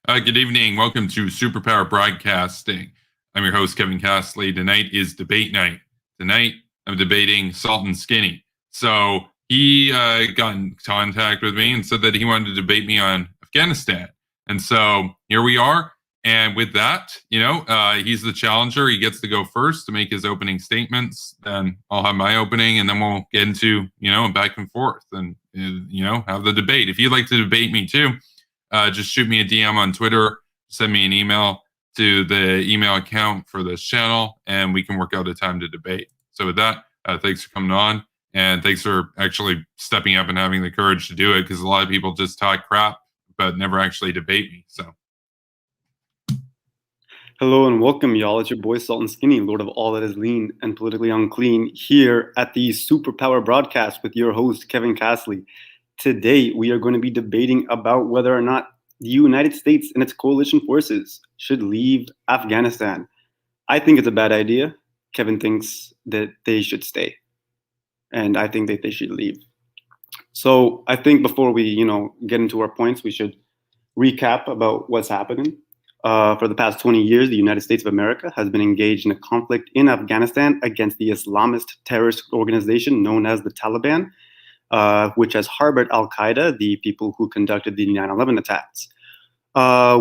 Good evening. Welcome to Superpower Broadcasting. I'm your host, Kevin Castley. Tonight is debate night. Tonight, I'm debating Sultan Skinny. So he got in contact with me and said that he wanted to debate me on Afghanistan. And so here we are. And with that, he's the challenger. He gets to go first to make his opening statements. Then I'll have my opening, and then we'll get into, back and forth and, have the debate. If you'd like to debate me too, just shoot me a DM on Twitter, send me an email to the email account for this channel, and we can work out a time to debate. So with that, thanks for coming on, and thanks for actually stepping up and having the courage to do it, because a lot of people just talk crap but never actually debate me. So hello and welcome, y'all. It's your boy Sultan Skinny, Lord of all that is lean and politically unclean, here at the Superpower Broadcast with your host, Kevin Castley. Today, we are going to be debating about whether or not the United States and its coalition forces should leave Afghanistan. I think it's a bad idea. Kevin thinks that they should stay. And I think that they should leave. So I think before we, get into our points, we should recap about what's happening. For the past 20 years, the United States of America has been engaged in a conflict in Afghanistan against the Islamist terrorist organization known as the Taliban, which has harbored al-Qaeda, the people who conducted the 9/11 attacks.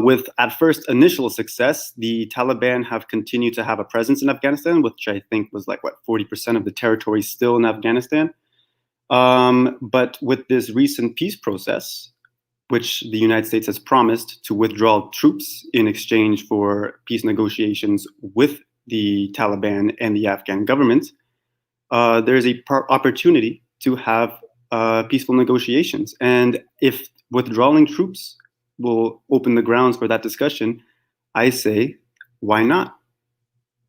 With, at first, initial success, the Taliban have continued to have a presence in Afghanistan, which I think was 40% of the territory still in Afghanistan. But with this recent peace process, which the United States has promised to withdraw troops in exchange for peace negotiations with the Taliban and the Afghan government, there is a opportunity to have peaceful negotiations. And if withdrawing troops will open the grounds for that discussion, I say, why not?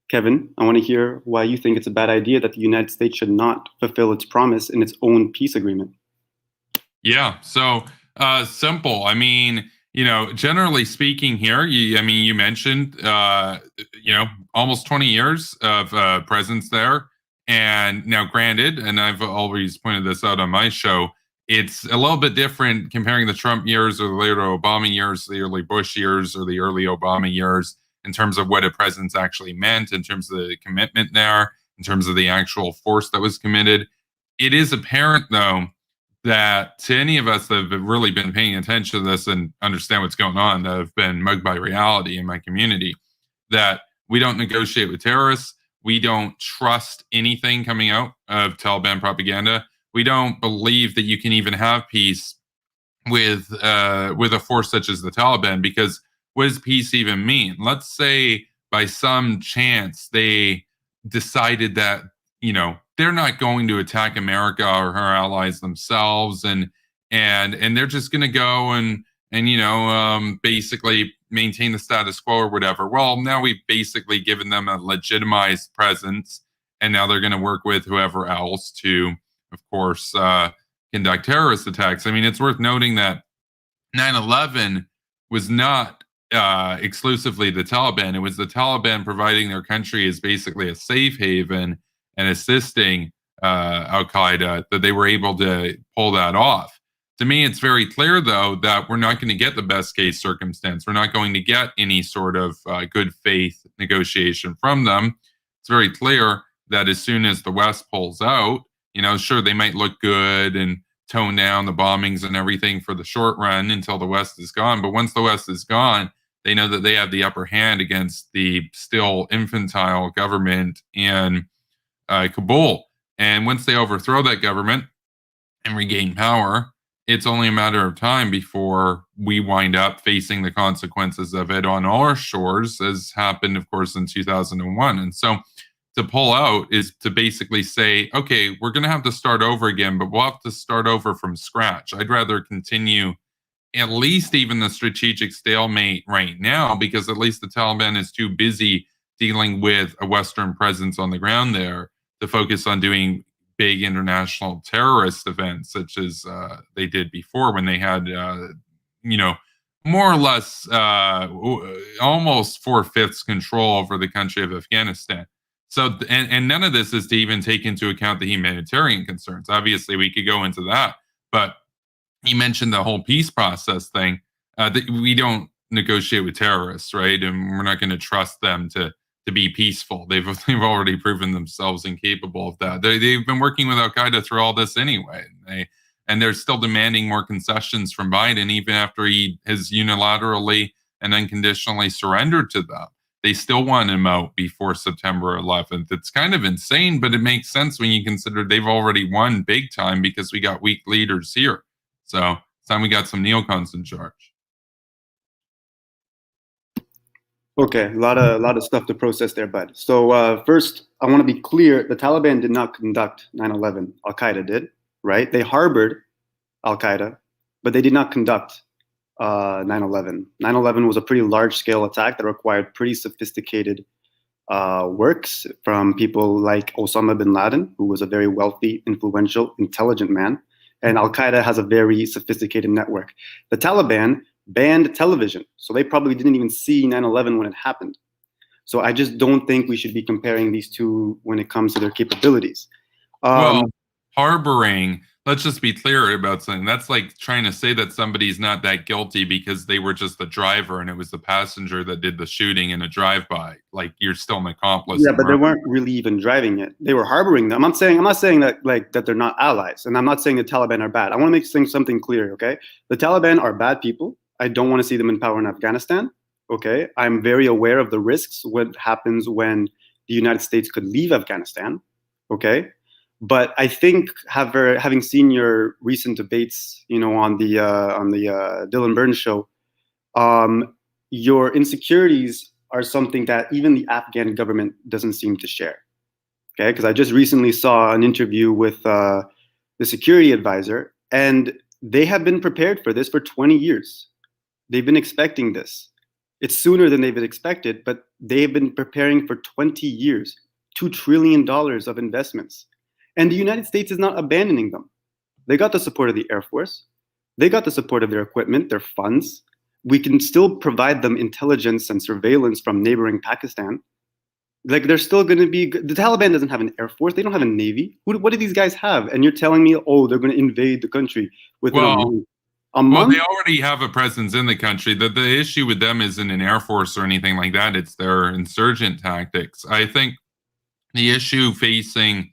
Kevin, I want to hear why you think it's a bad idea that the United States should not fulfill its promise in its own peace agreement. Yeah, so simple. I mean, generally speaking here, you mentioned, almost 20 years of presence there. And now, granted, and I've always pointed this out on my show, it's a little bit different comparing the Trump years or the later Obama years, the early Bush years or the early Obama years, in terms of what a presence actually meant, in terms of the commitment there, in terms of the actual force that was committed. It is apparent, though, that to any of us that have really been paying attention to this and understand what's going on, that have been mugged by reality in my community, that we don't negotiate with terrorists. We don't trust anything coming out of Taliban propaganda. We don't believe that you can even have peace with a force such as the Taliban, because what does peace even mean? Let's say by some chance they decided that, they're not going to attack America or her allies themselves, and they're just going to go and basically maintain the status quo or whatever. Well, now we've basically given them a legitimized presence, and now they're going to work with whoever else to, of course, conduct terrorist attacks. I mean, it's worth noting that 9/11 was not exclusively the Taliban. It was the Taliban providing their country as basically a safe haven and assisting al-Qaeda, that they were able to pull that off. To me, it's very clear, though, that we're not going to get the best case circumstance. We're not going to get any sort of good faith negotiation from them. It's very clear that as soon as the West pulls out, sure, they might look good and tone down the bombings and everything for the short run until the West is gone. But once the West is gone, they know that they have the upper hand against the still infantile government in Kabul. And once they overthrow that government and regain power, it's only a matter of time before we wind up facing the consequences of it on our shores, as happened, of course, in 2001. And so to pull out is to basically say, okay, we're going to have to start over again, but we'll have to start over from scratch. I'd rather continue at least even the strategic stalemate right now, because at least the Taliban is too busy dealing with a Western presence on the ground there to focus on doing big international terrorist events, such as they did before, when they had, more or less almost 4/5 control over the country of Afghanistan. So, and none of this is to even take into account the humanitarian concerns. Obviously, we could go into that, but he mentioned the whole peace process thing. That we don't negotiate with terrorists, right? And we're not going to trust them to be peaceful. They've already proven themselves incapable of that. They've been working with Al Qaeda through all this anyway. And they're still demanding more concessions from Biden, even after he has unilaterally and unconditionally surrendered to them. They still want him out before September 11th. It's kind of insane, but it makes sense when you consider they've already won big time because we got weak leaders here. So it's time we got some neocons in charge. Okay, a lot of stuff to process there, bud. So first, I want to be clear: the Taliban did not conduct 9/11. Al Qaeda did, right? They harbored Al Qaeda, but they did not conduct 9/11. 9/11 was a pretty large-scale attack that required pretty sophisticated works from people like Osama bin Laden, who was a very wealthy, influential, intelligent man, and Al Qaeda has a very sophisticated network. The Taliban banned television, so they probably didn't even see 9/11 when it happened. So I just don't think we should be comparing these two when it comes to their capabilities. Well, harboring, let's just be clear about something. That's like trying to say that somebody's not that guilty because they were just the driver and it was the passenger that did the shooting in a drive-by. Like, you're still an accomplice. Yeah, but they weren't really even driving it. They were harboring them. I'm not saying that that they're not allies, and I'm not saying the Taliban are bad. I want to make something clear, okay? The Taliban are bad people. I don't want to see them in power in Afghanistan. Okay, I'm very aware of the risks. What happens when the United States could leave Afghanistan? Okay, but I think having seen your recent debates, on the Dylan Burns show, your insecurities are something that even the Afghan government doesn't seem to share. Okay, because I just recently saw an interview with the security advisor, and they have been prepared for this for 20 years. They've been expecting this. It's sooner than they've been expected, but they've been preparing for 20 years, $2 trillion of investments. And the United States is not abandoning them. They got the support of the Air Force. They got the support of their equipment, their funds. We can still provide them intelligence and surveillance from neighboring Pakistan. Like, they're still going to be, the Taliban doesn't have an Air Force. They don't have a Navy. What do these guys have? And you're telling me, oh, they're going to invade the country within a month. Well, they already have a presence in the country. The issue with them isn't an Air Force or anything like that. It's their insurgent tactics. I think the issue facing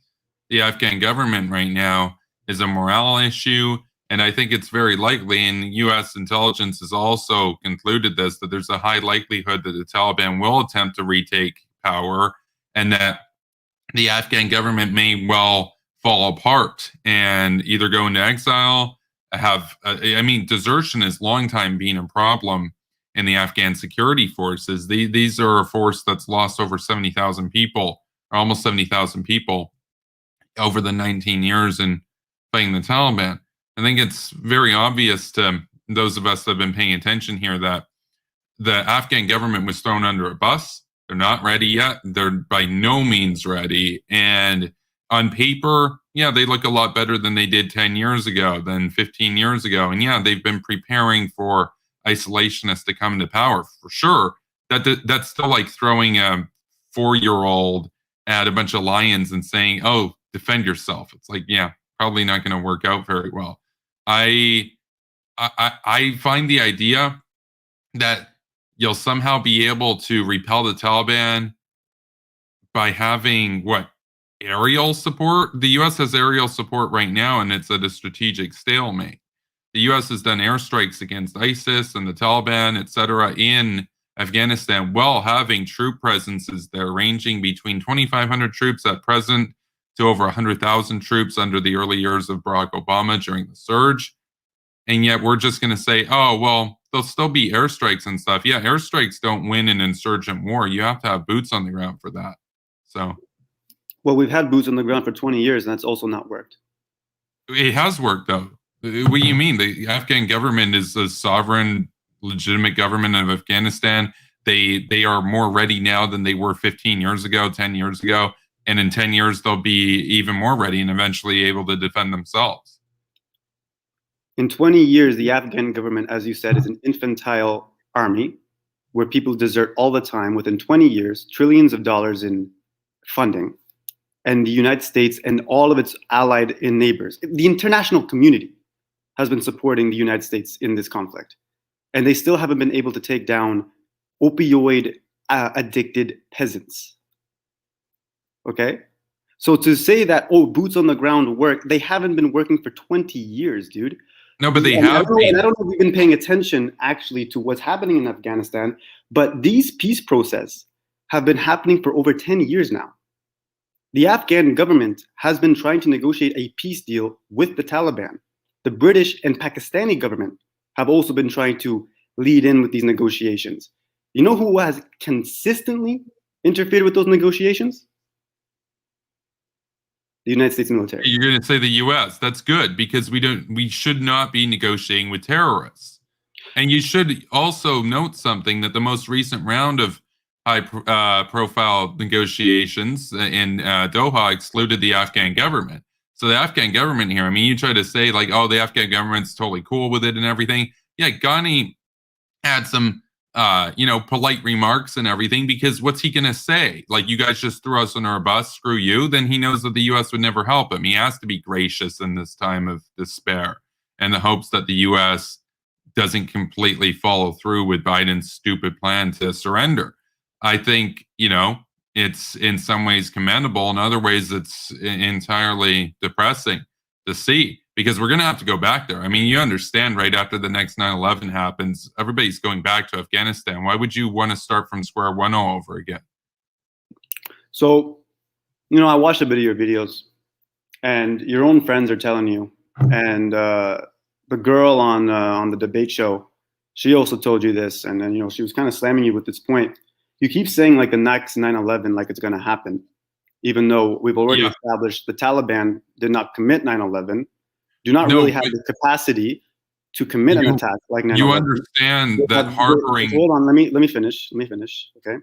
the Afghan government right now is a morale issue. And I think it's very likely, and U.S. intelligence has also concluded this, that there's a high likelihood that the Taliban will attempt to retake power and that the Afghan government may well fall apart and either go into exile, desertion has long time been a problem in the Afghan security forces. These are a force that's lost over 70,000 people, or almost 70,000 people over the 19 years in fighting the Taliban. I think it's very obvious to those of us that have been paying attention here that the Afghan government was thrown under a bus. They're not ready yet. They're by no means ready. And on paper, yeah, they look a lot better than they did 10 years ago, than 15 years ago. And yeah, they've been preparing for isolationists to come to power for sure. That's still like throwing a 4-year-old at a bunch of lions and saying, oh, defend yourself. It's like, yeah, probably not going to work out very well. I find the idea that you'll somehow be able to repel the Taliban by having aerial support. The U.S. has aerial support right now, and it's at a strategic stalemate. The U.S. has done airstrikes against ISIS and the Taliban, etc., in Afghanistan, while having troop presences there, ranging between 2,500 troops at present to over 100,000 troops under the early years of Barack Obama during the surge. And yet we're just going to say, oh, well, there'll still be airstrikes and stuff. Yeah, airstrikes don't win an insurgent war. You have to have boots on the ground for that. So, well, we've had boots on the ground for 20 years, and that's also not worked. It has worked, though. What do you mean? The Afghan government is a sovereign, legitimate government of Afghanistan. They are more ready now than they were 15 years ago, 10 years ago. And in 10 years, they'll be even more ready and eventually able to defend themselves. In 20 years, the Afghan government, as you said, is an infantile army where people desert all the time. Within 20 years, trillions of dollars in funding. And the United States and all of its allied neighbors, the international community, has been supporting the United States in this conflict. and they still haven't been able to take down opioid addicted peasants. Okay? So to say that, oh, boots on the ground work, they haven't been working for 20 years, dude. No, but they And have I don't know if you've been paying attention actually to what's happening in Afghanistan, but these peace processes have been happening for over 10 years now. The Afghan government has been trying to negotiate a peace deal with the Taliban. The British and Pakistani government have also been trying to lead in with these negotiations. You know who has consistently interfered with those negotiations? The United States military. You're going to say the U.S. That's good, because we should not be negotiating with terrorists. And you should also note something, that the most recent round of high-profile negotiations in Doha excluded the Afghan government. So the Afghan government here, I mean, you try to say like, oh, the Afghan government's totally cool with it and everything. Yeah, Ghani had some, polite remarks and everything, because what's he going to say? Like, you guys just threw us under a bus, screw you? Then he knows that the U.S. would never help him. He has to be gracious in this time of despair, and the hopes that the U.S. doesn't completely follow through with Biden's stupid plan to surrender. I think, it's in some ways commendable. In other ways, it's entirely depressing to see, because we're going to have to go back there. I mean, you understand, right after the next 9/11 happens, everybody's going back to Afghanistan. Why would you want to start from square one all over again? So, I watched a bit of your videos, and your own friends are telling you, and the girl on the debate show, she also told you this, and then she was kind of slamming you with this point. You keep saying like the next 9/11, like it's going to happen, even though we've already established the Taliban did not commit 9/11, do not really have the capacity to commit an attack like 9/11. You understand that harboring. Hold on, let me finish. Okay,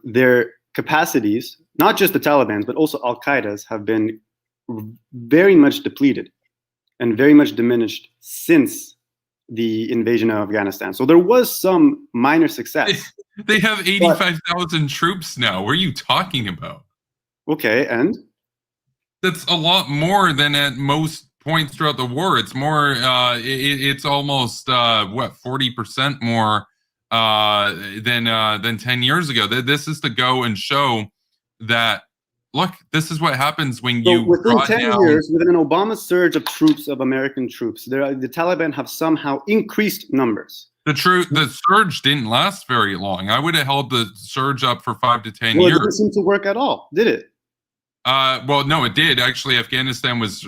their capacities, not just the Taliban's, but also Al Qaeda's, have been very much depleted and very much diminished since the invasion of Afghanistan. So there was some minor success. They have 85,000 troops now. What are you talking about? Okay, and? That's a lot more than at most points throughout the war. It's more, it's almost, 40% more than 10 years ago. This is to go and show that, look, this is what happens when you within 10 years, with an Obama surge of troops, of American troops, the Taliban have somehow increased numbers. The surge didn't last very long. I would have held the surge up for 5 to 10 years. It didn't seem to work at all, did it? Well, no, it did. Actually, Afghanistan was,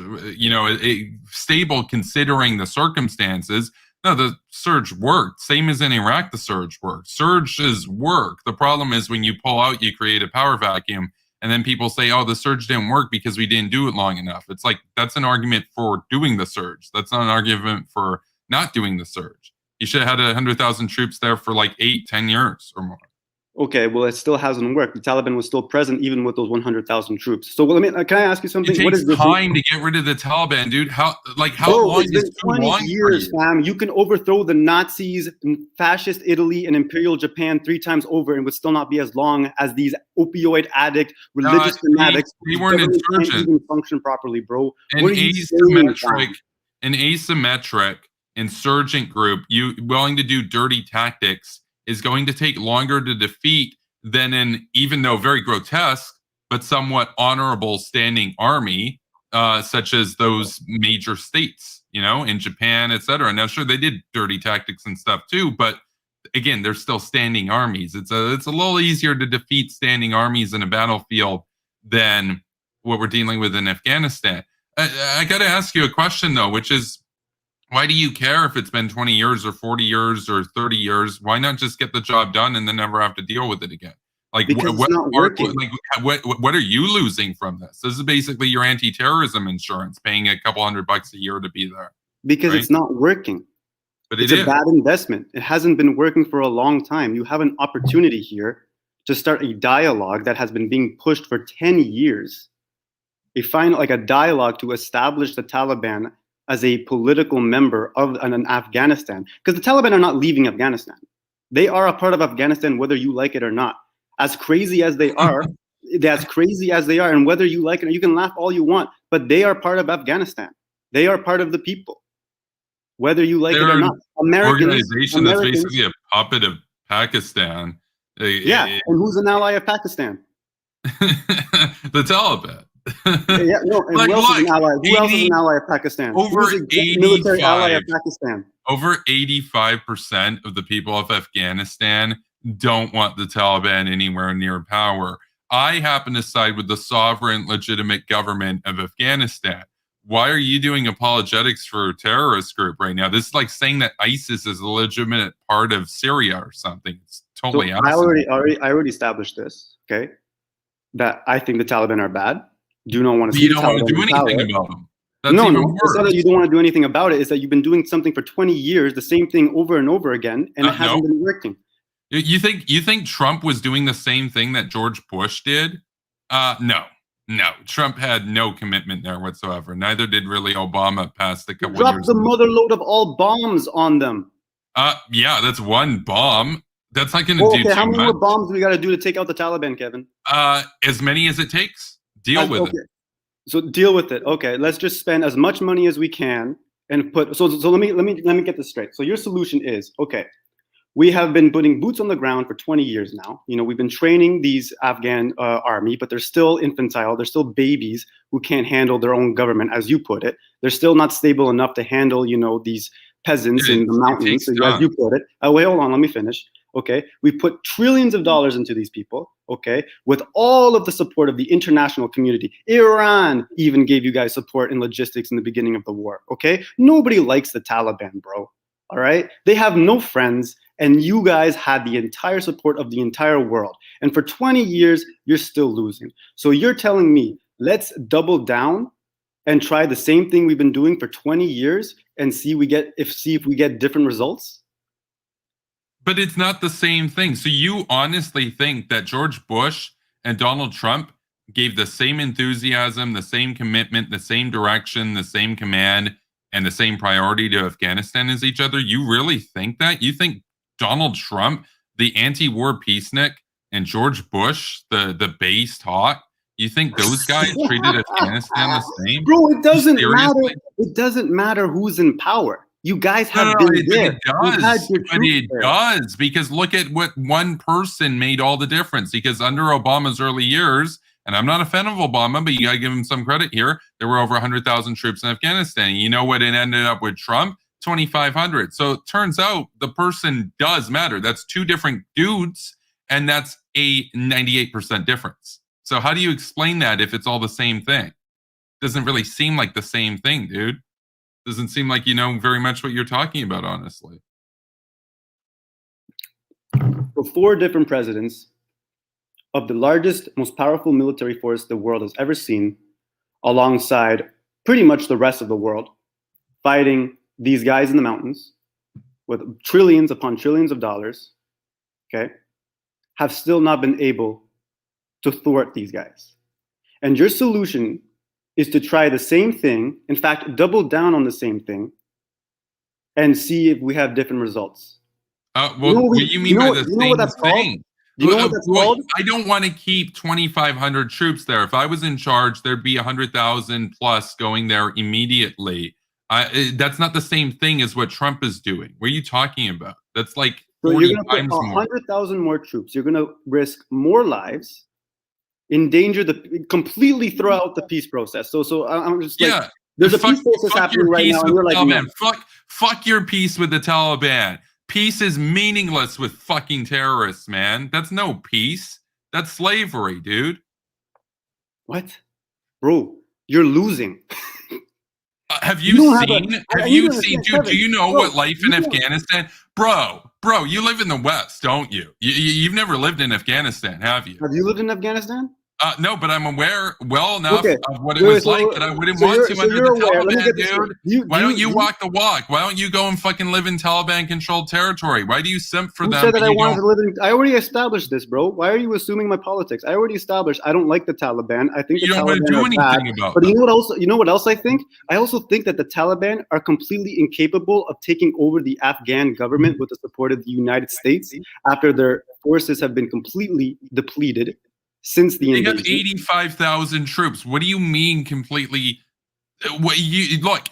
stable considering the circumstances. No, the surge worked. Same as in Iraq, the surge worked. Surges work. The problem is when you pull out, you create a power vacuum. And then people say, oh, the surge didn't work because we didn't do it long enough. It's like, that's an argument for doing the surge. That's not an argument for not doing the surge. You should have had 100,000 troops there for like 8-10 years or more. Okay, well, it still hasn't worked. The Taliban was still present even with those 100,000 troops. So, can I ask you something? It takes time to get rid of the Taliban, dude. How long is too long for you? Fam. You can overthrow the Nazis, fascist Italy, and Imperial Japan 3 times over, and would still not be as long as these opioid addict, religious fanatics. They weren't insurgent. Can't even function properly, bro. An asymmetric insurgent group, you willing to do dirty tactics, is going to take longer to defeat than an, even though very grotesque, but somewhat honorable standing army, such as those major states, in Japan, etc. Now, sure, they did dirty tactics and stuff too, but again, they're still standing armies. It's a little easier to defeat standing armies in a battlefield than what we're dealing with in Afghanistan. I got to ask you a question though, which is, why do you care if it's been 20 years or 40 years or 30 years? Why not just get the job done and then never have to deal with it again? Like, because it's not working. What are you losing from this? This is basically your anti-terrorism insurance, paying a couple $100 a year to be there. Because it's not working. But it's a bad investment. It hasn't been working for a long time. You have an opportunity here to start a dialogue that has been being pushed for 10 years. A dialogue to establish the Taliban as a political member of an Afghanistan. Because the Taliban are not leaving Afghanistan. They are a part of Afghanistan, whether you like it or not. As crazy as they are, and whether you like it, you can laugh all you want, but they are part of Afghanistan. They are part of the people. whether you like it They're or an not. organization that's basically a puppet of Pakistan. Yeah, and who's an ally of Pakistan? The Taliban. Yeah, no, and who else is an ally? Who else is an ally of Pakistan? Who's a military ally of Pakistan? Over 85% of the people of Afghanistan don't want the Taliban anywhere near power. I happen to side with the sovereign, legitimate government of Afghanistan. Why are you doing apologetics for a terrorist group right now? This is like saying that ISIS is a legitimate part of Syria or something. It's totally so I already established this, okay? That I think the Taliban are bad. Do not want to see the Taliban. You don't want to do anything about them. That's no, even worse. It's not that you don't want to do anything about it. It's that you've been doing something for 20 years, the same thing over and over again, and it hasn't been working. You think Trump was doing the same thing that George Bush did? No. Trump had no commitment there whatsoever. Neither did really Obama past a couple years. Drop the motherload of all bombs on them. Yeah, that's one bomb. That's not going to do too much. How many more bombs do we got to do to take out the Taliban, Kevin? As many as it takes. Deal with it. So deal with it. Okay, let's just spend as much money as we can and put. So let me get this straight. So your solution is, okay, we have been putting boots on the ground for 20 years now. You know, we've been training these Afghan army, but they're still infantile. They're still babies who can't handle their own government, as you put it. They're still not stable enough to handle, you know, these peasants in the mountains, as you put it. Wait, hold on, let me finish. Okay, we put trillions of dollars into these people, okay, with all of the support of the international community. Iran even gave you guys support in logistics in the beginning of the war, okay? Nobody likes the Taliban, bro, all right? They have no friends, and you guys had the entire support of the entire world. And for 20 years, you're still losing. So you're telling me, let's double down and try the same thing we've been doing for 20 years and see if we get different results? But it's not the same thing. So you honestly think that George Bush and Donald Trump gave the same enthusiasm, the same commitment, the same direction, the same command, and the same priority to Afghanistan as each other? You really think that? You think Donald Trump, the anti-war peacenik, and George Bush, the based hawk, you think those guys treated Afghanistan the same? Bro, it doesn't matter. It doesn't matter who's in power. You guys have been there. It does, because look at what one person made all the difference. Because under Obama's early years, and I'm not a fan of Obama, but you got to give him some credit here, there were over 100,000 troops in Afghanistan. You know what it ended up with Trump? 2,500. So it turns out the person does matter. That's two different dudes, and that's a 98% difference. So how do you explain that if it's all the same thing? Doesn't really seem like the same thing, dude. Doesn't seem like you know very much what you're talking about, honestly. For 4 different presidents of the largest, most powerful military force the world has ever seen, alongside pretty much the rest of the world, fighting these guys in the mountains with trillions upon trillions of dollars, okay, have still not been able to thwart these guys. And your solution is to try the same thing, in fact, double down on the same thing, and see if we have different results. What do you mean by the same thing? You know what that's called? I don't want to keep 2,500 troops there. If I was in charge, there'd be 100,000 plus going there immediately. That's not the same thing as what Trump is doing. What are you talking about? That's like 40 times more. 100,000 more troops. You're going to risk more lives, endanger completely throw out the peace process. So I'm just like, there's a peace process happening right now, and you're like, man, fuck your peace with the Taliban. Peace is meaningless with fucking terrorists, man. That's no peace. That's slavery, dude. What, bro? You're losing. Have you seen? Do you know what life in Afghanistan? Bro, you live in the West, don't you? You've never lived in Afghanistan, have you? Have you lived in Afghanistan? No, but I'm aware well enough of what it was like that I wouldn't want to under the Taliban, dude. Why don't you walk the walk? Why don't you go and fucking live in Taliban-controlled territory? Why do you simp for them? Said that I wanted to live in. I already established this, bro. Why are you assuming my politics? I already established I don't like the Taliban. I think you the don't Taliban want to do anything bad. about. But you know what else I think? I also think that the Taliban are completely incapable of taking over the Afghan government with the support of the United States after their forces have been completely depleted. Since the invasion. They have 85,000 troops. What do you mean completely? Look,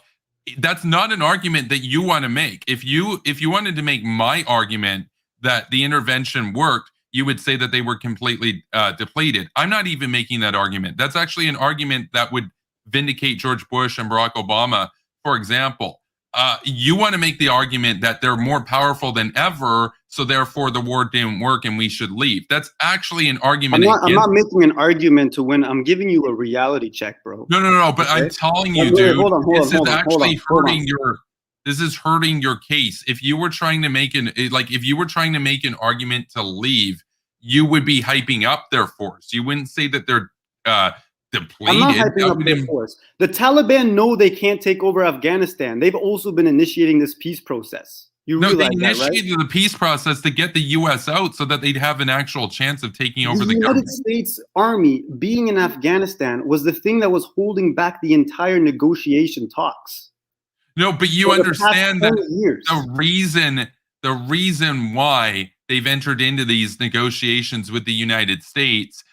that's not an argument that you want to make. If you wanted to make my argument that the intervention worked, you would say that they were completely depleted. I'm not even making that argument. That's actually an argument that would vindicate George Bush and Barack Obama, for example. You want to make the argument that they're more powerful than ever, so therefore the war didn't work and we should leave. That's actually an argument. I'm not making an argument to win. I'm giving you a reality check, bro. No. But okay? I'm telling you, dude, this is actually hurting your. This is hurting your case. If you were trying to make an argument to leave, you would be hyping up their force. You wouldn't say that they're depleted. I'm not hyping up their force. The Taliban know they can't take over Afghanistan. They've also been initiating this peace process. You realize they initiated the peace process to get the U.S. out so that they'd have an actual chance of taking over the government. The United States Army being in Afghanistan was the thing that was holding back the entire negotiation talks. No, but you understand that the reason why they've entered into these negotiations with the United States,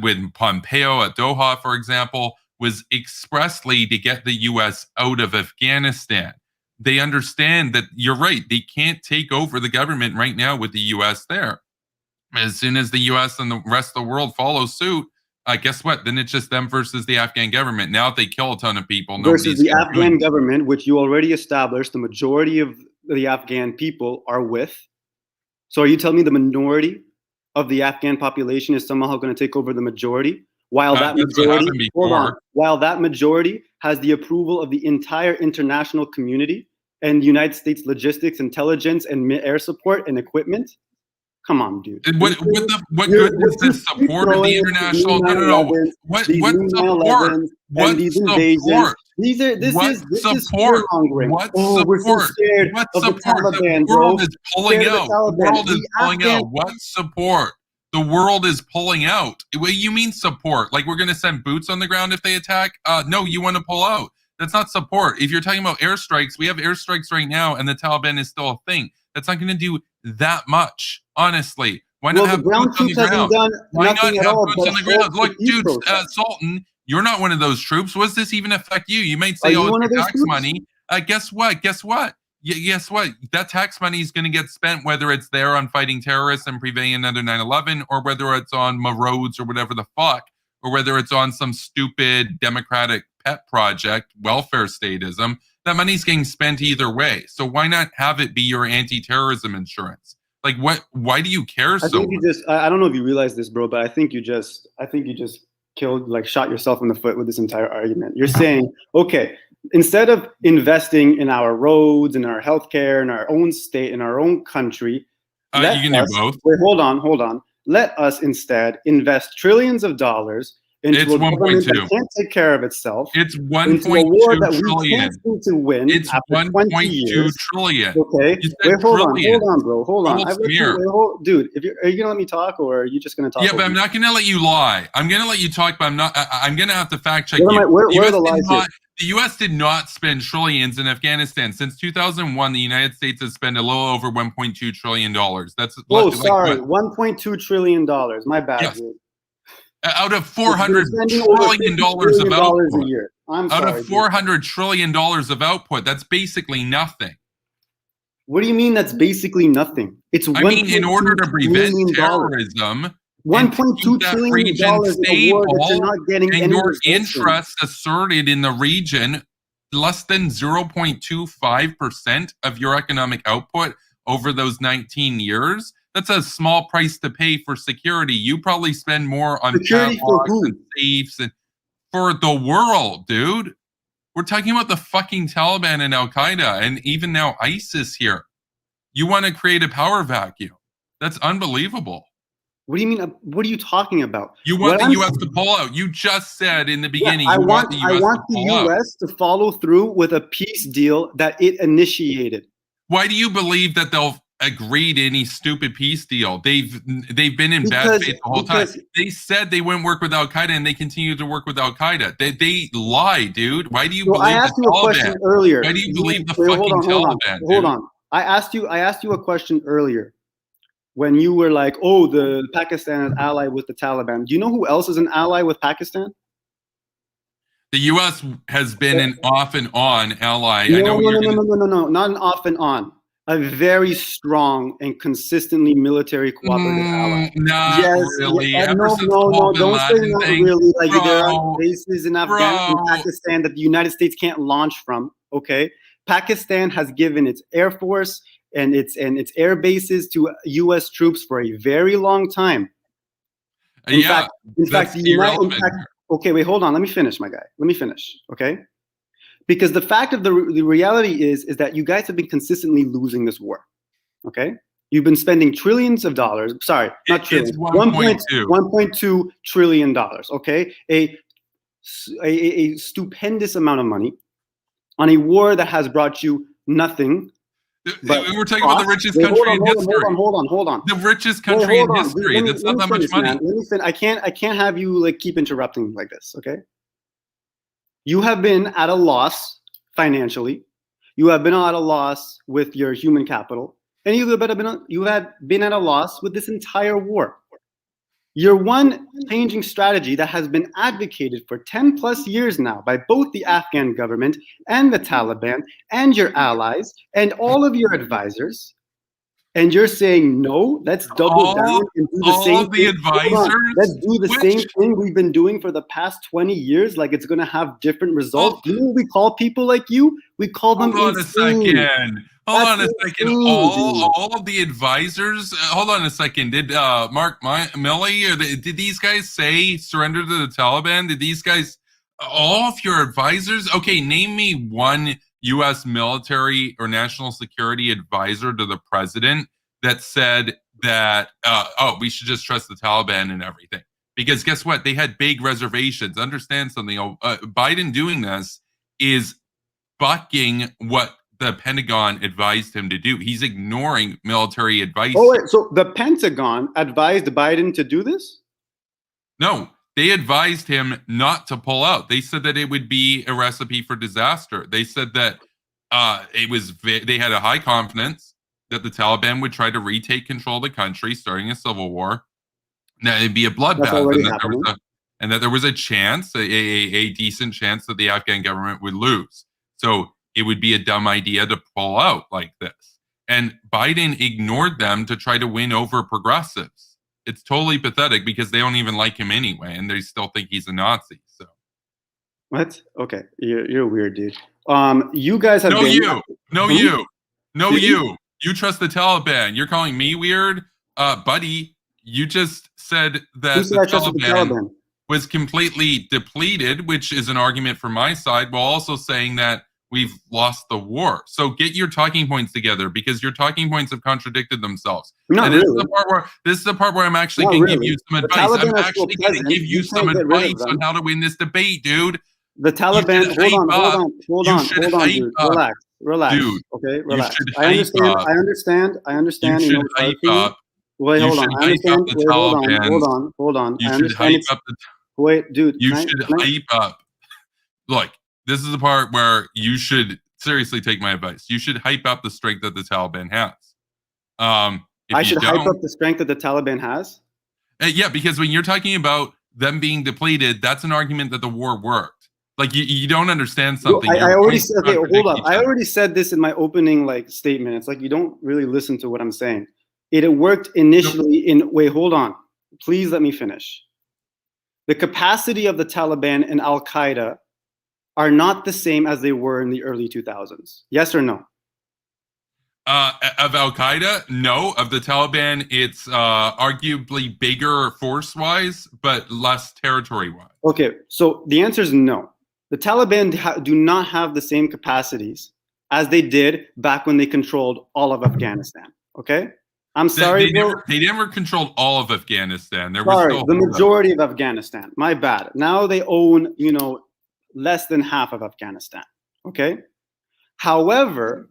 with Pompeo at Doha, for example, was expressly to get the U.S. out of Afghanistan. They understand that you're right. They can't take over the government right now with the U.S. there. As soon as the U.S. and the rest of the world follow suit, guess what? Then it's just them versus the Afghan government. Now, if they kill a ton of people, versus the Afghan government, which you already established, the majority of the Afghan people are with. So, are you telling me the minority of the Afghan population is somehow going to take over the majority? While that majority has the approval of the entire international community and United States logistics, intelligence, and air support and equipment? Come on, dude. What good is this support of the international? No. What support? What support? What support? We're so scared of the Taliban, the world is pulling out. The world is pulling out. What support? The world is pulling out. What you mean support? Like we're going to send boots on the ground if they attack? No, you want to pull out. That's not support. If you're talking about airstrikes, we have airstrikes right now, and the Taliban is still a thing. That's not going to do that much, honestly. Why not have boots on the ground? Why not have boots on the ground? Look, dude, Sultan, you're not one of those troops. What does this even affect you? You might say, oh, it's tax money. Guess what? Guess what? That tax money is going to get spent, whether it's there on fighting terrorists and preventing another 9/11, or whether it's on my roads or whatever the fuck, or whether it's on some stupid democratic pet project, welfare statism. That money's getting spent either way. So why not have it be your anti-terrorism insurance? Like, what? Why do you care so much? I don't know if you realize this, bro, but I think you just shot yourself in the foot with this entire argument. You're saying, okay, instead of investing in our roads, in our healthcare, in our own state, in our own country, you can do both. Wait, hold on. Let us instead invest trillions of dollars into a government that can't take care of itself. It's 1.2 trillion. To win it's 1.2 trillion. Okay. Wait, hold on, bro. Hold on. Dude, are you gonna let me talk, or are you just gonna talk? Yeah, but I'm not gonna let you lie. I'm gonna let you talk, but I'm not. I'm gonna have to fact check you. Where are the lies here? The U.S. did not spend trillions in Afghanistan. Since 2001, the United States has spent a little over $1.2 trillion. That's $1.2 trillion. My bad. Yes. Out of $400 trillion of output. A year. Out of $400 trillion of output, that's basically nothing. What do you mean that's basically nothing? In order to prevent terrorism, $1.2 trillion stable, and your interests asserted in the region, less than 0.25% of your economic output over those 19 years. That's a small price to pay for security. You probably spend more on padlocks and safes and for the world, dude. We're talking about the fucking Taliban and Al-Qaeda and even now ISIS here. You want to create a power vacuum. That's unbelievable. What do you mean? What are you talking about? You want the U.S. to pull out. You just said in the beginning I want the U.S. to follow through with a peace deal that it initiated. Why do you believe that they'll agree to any stupid peace deal? They've been in bad faith the whole time. They said they wouldn't work with Al-Qaeda, and they continue to work with Al-Qaeda. They lie, dude. Why do you believe I asked you a question earlier. Why do you believe the fucking Taliban? Hold on. I asked you a question earlier when you were like, "Oh, the Pakistan is allied with the Taliban." Do you know who else is an ally with Pakistan? The U.S. has been an off and on ally. No, I know no, not an off and on. A very strong and consistently military cooperative ally. Not Yes, really. yeah, Ever no, since the whole Bin don't say Laden not thing, really. Like there are bro, bases in Pakistan that the United States can't launch from. Okay, Pakistan has given its air force and its air bases to U.S. troops for a very long time. In fact, the United. Okay, wait, hold on. Let me finish, my guy. Let me finish. Okay. Because the fact of the reality is that you guys have been consistently losing this war. Okay, you've been spending trillions of dollars. Sorry, not trillions. 1.2 trillion dollars. Okay, a stupendous amount of money on a war that has brought you nothing. We're talking about the richest country in history. Hold on. The richest country in history. That's not that much money. I can't have you like keep interrupting like this. Okay. You have been at a loss financially. You have been at a loss with your human capital, and you have been at a loss with this entire war. Your one changing strategy that has been advocated for 10 plus years now by both the Afghan government and the Taliban and your allies and all of your advisors. And you're saying, no, let's double down and do the same thing. Advisors? Let's do the same thing we've been doing for the past 20 years, like it's going to have different results. You know what we call people like you? We call them Hold on a second. All of the advisors, hold on a second. Did Mark Milley, or did these guys say surrender to the Taliban? Did these guys, all of your advisors? Okay, name me one U.S. military or national security advisor to the president that said that, we should just trust the Taliban and everything. Because guess what? They had big reservations. Understand something. Biden doing this is bucking what the Pentagon advised him to do. He's ignoring military advice. Oh, wait. So the Pentagon advised Biden to do this? No. They advised him not to pull out. They said that it would be a recipe for disaster. They said that they had a high confidence that the Taliban would try to retake control of the country, starting a civil war. That it'd be a bloodbath, and that there was a chance, a decent chance, that the Afghan government would lose. So it would be a dumb idea to pull out like this. And Biden ignored them to try to win over progressives. It's totally pathetic because they don't even like him anyway, and they still think he's a Nazi. So, what? Okay, you're weird, dude. You guys have you trust the Taliban. You're calling me weird, buddy. You just said that the Taliban was completely depleted, which is an argument for my side, while also saying that we've lost the war. So get your talking points together, because your talking points have contradicted themselves. Not really. This is the part where I'm actually going to give you some advice. I'm actually going to give you some advice on how to win this debate, dude. The Taliban, hold on, dude. Relax. Dude, okay, relax. I understand. You should hype up. Wait, hold on. I understand. Hold on. You should hype up the. Wait, dude. You should hype up. Look. This is the part where you should seriously take my advice. You should hype up the strength that the Taliban has. I should hype up the strength that the Taliban has? Yeah, because when you're talking about them being depleted, that's an argument that the war worked. Like you don't understand something. I already said. Okay, hold up. I already said this in my opening statement. It's like you don't really listen to what I'm saying. It worked initially wait, hold on. Please let me finish. The capacity of the Taliban and Al Qaeda are not the same as they were in the early 2000s. Yes or no? Of Al Qaeda, no. Of the Taliban, it's arguably bigger force-wise, but less territory-wise. Okay, so the answer is no. The Taliban do not have the same capacities as they did back when they controlled all of Afghanistan. Okay, I'm sorry, they never controlled all of Afghanistan. The majority of Afghanistan. My bad. Now they own, less than half of Afghanistan. Okay. However,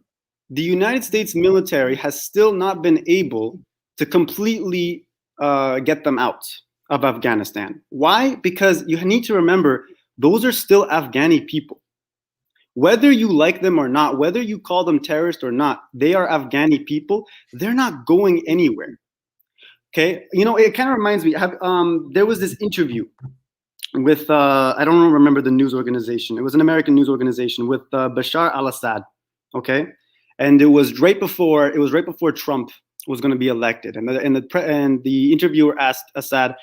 the United States military has still not been able to completely get them out of Afghanistan. Why? Because you need to remember, those are still Afghani people. Whether you like them or not, whether you call them terrorists or not, they are Afghani people. They're not going anywhere. Okay. It kind of reminds me, there was this interview with I don't remember the news organization. It was an American news organization with Bashar al-Assad. Okay, and it was right before Trump was going to be elected, and the interviewer asked Assad,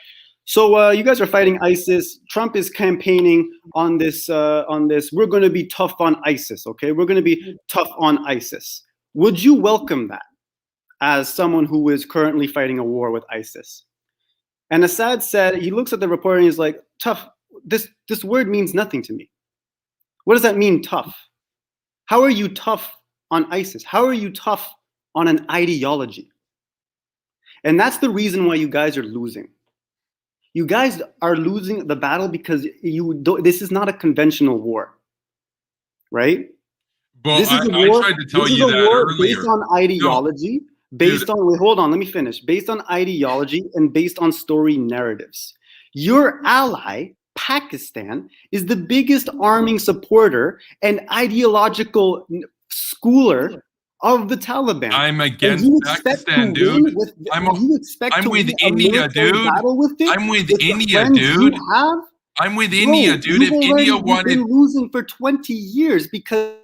"So you guys are fighting ISIS. Trump is campaigning on this. We're going to be tough on ISIS. Okay, we're going to be tough on ISIS. Would you welcome that as someone who is currently fighting a war with ISIS?" And Assad said, he looks at the reporter and he's like, "Tough. This word means nothing to me. What does that mean, tough? How are you tough on ISIS? How are you tough on an ideology?" And that's the reason why you guys are losing. You guys are losing the battle because this is not a conventional war, right? Well, This is a I war. tried to tell This is you a that war earlier. based on ideology, based on wait, hold on, let me finish. Based on ideology and based on story narratives. Your ally, Pakistan, is the biggest arming supporter and ideological schooler of the Taliban. I'm And against you expect Pakistan, to win dude. with I'm you expect I'm to with win a India, military dude. battle with it? I'm with With the India, friends dude. you have? I'm with Bro, India, dude. If India you've wanted, been losing for 20 years because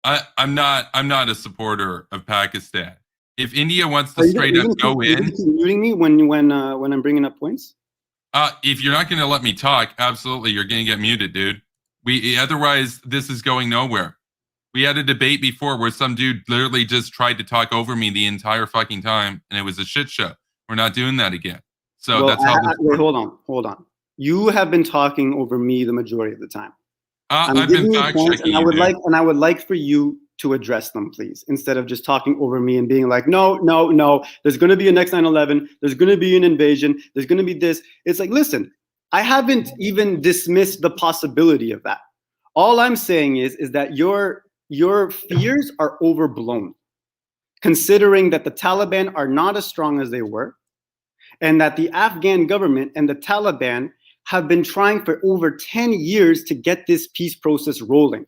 I'm not a supporter of Pakistan. If India wants to are straight you up gonna go keep in, muting me when I'm bringing up points? if you're not going to let me talk, absolutely, you're going to get muted, dude. Otherwise, this is going nowhere. We had a debate before where some dude literally just tried to talk over me the entire fucking time, and it was a shit show. We're not doing that again. So Well, that's how this wait, works. hold on. You have been talking over me the majority of the time. I'm I've been giving you fact points, checking and I you, dude. would like for you to address them, please, instead of just talking over me and being like, no. There's going to be a next 9/11. There's going to be an invasion. There's going to be this. It's like, listen, I haven't even dismissed the possibility of that. All I'm saying is that your fears are overblown, considering that the Taliban are not as strong as they were, and that the Afghan government and the Taliban have been trying for over 10 years to get this peace process rolling,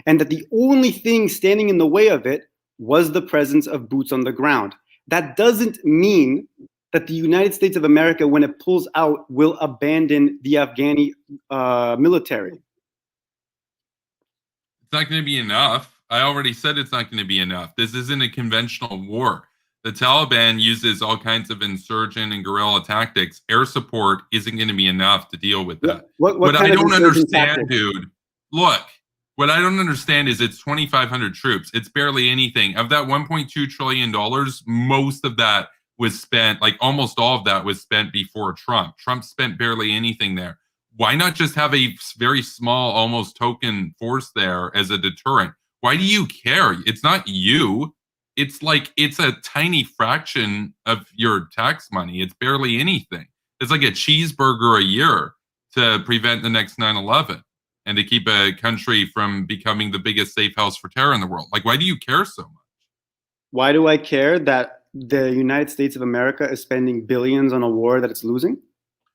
and that the only thing standing in the way of it was the presence of boots on the ground. That doesn't mean that the United States of America, when it pulls out, will abandon the Afghani military. It's not going to be enough. I already said it's not going to be enough. This isn't a conventional war. The Taliban uses all kinds of insurgent and guerrilla tactics. Air support isn't going to be enough to deal with that. What I kind of don't insurgent understand, tactics? dude, look, what I don't understand is it's 2,500 troops. It's barely anything. Of that $1.2 trillion, most of that was spent, like almost all of that was spent before Trump. Trump spent barely anything there. Why not just have a very small, almost token force there as a deterrent? Why do you care? It's not you. It's like it's a tiny fraction of your tax money. It's barely anything. It's like a cheeseburger a year to prevent the next 9/11 and to keep a country from becoming the biggest safe house for terror in the world. Like, why do you care so much? Why do I care that the United States of America is spending billions on a war that it's losing?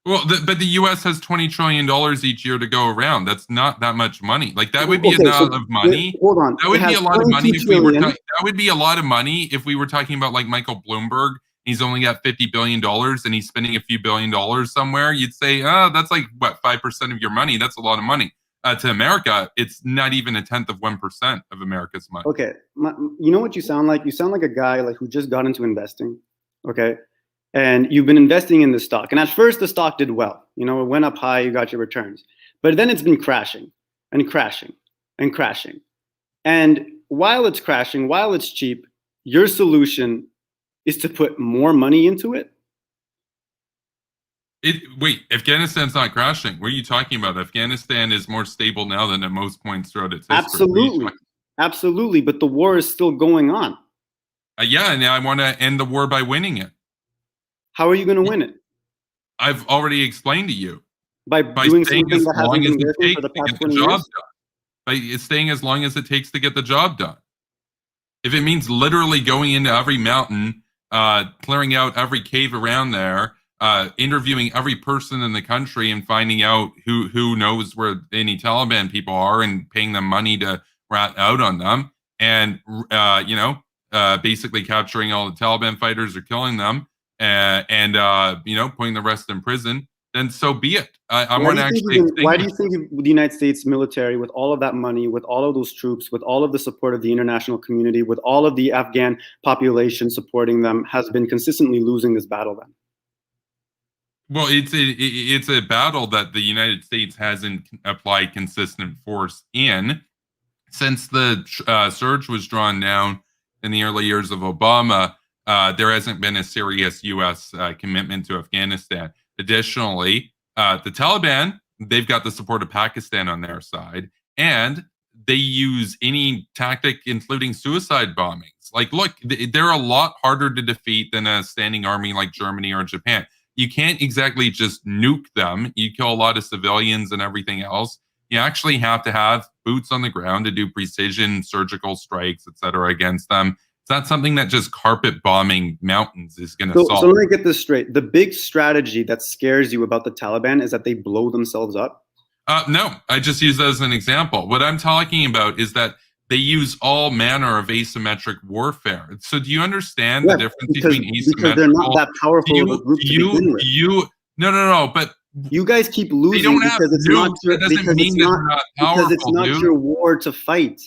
Well, but the U.S. has $20 trillion each year to go around. That's not that much money. Like that would be Okay, a so lot of money. hold on. That would It be has a lot of money 22 if we were. trillion. That would be a lot of money if we were talking about like Michael Bloomberg. He's only got $50 billion and he's spending a few $1 billion somewhere. You'd say, oh, that's like what 5% of your money. That's a lot of money. To America, it's not even a tenth of 1% of America's money. Okay, you know what you sound like? You sound like a guy like who just got into investing. Okay, and you've been investing in the stock, and at first the stock did well. You know, it went up high, you got your returns, but then it's been crashing and crashing and crashing. And while it's crashing, while it's cheap, your solution is to put more money into it. Wait, Afghanistan's not crashing. What are you talking about? Afghanistan is more stable now than at most points throughout its history. Absolutely, but the war is still going on. Yeah, and I want to end the war by winning it. How are you going to win it? I've already explained to you. By doing something that hasn't been working for the past 20 years? By staying as long as it takes to get the job done. If it means literally going into every mountain, clearing out every cave around there, interviewing every person in the country and finding out who knows where any Taliban people are and paying them money to rat out on them, and basically capturing all the Taliban fighters or killing them, and putting the rest in prison. then so be it. I Why want do to you think actually. why do you think the United States military, with all of that money, with all of those troops, with all of the support of the international community, with all of the Afghan population supporting them, has been consistently losing this battle then? Well, it's a battle that the United States hasn't applied consistent force in since the surge was drawn down in the early years of Obama. There hasn't been a serious U.S. Commitment to Afghanistan. Additionally, the Taliban, they've got the support of Pakistan on their side, and they use any tactic, including suicide bombings. Like, look, they're a lot harder to defeat than a standing army like Germany or Japan. You can't exactly just nuke them. You kill a lot of civilians and everything else. You actually have to have boots on the ground to do precision surgical strikes, et cetera, against them. It's not something that just carpet bombing mountains is going to solve. So let me get this straight. The big strategy that scares you about the Taliban is that they blow themselves up? No, I just use that as an example. What I'm talking about is that they use all manner of asymmetric warfare. So do you understand the difference between asymmetrical? Because they're not that powerful of a group to begin with. No, but you guys keep losing because it's not your, because it's not your war to fight.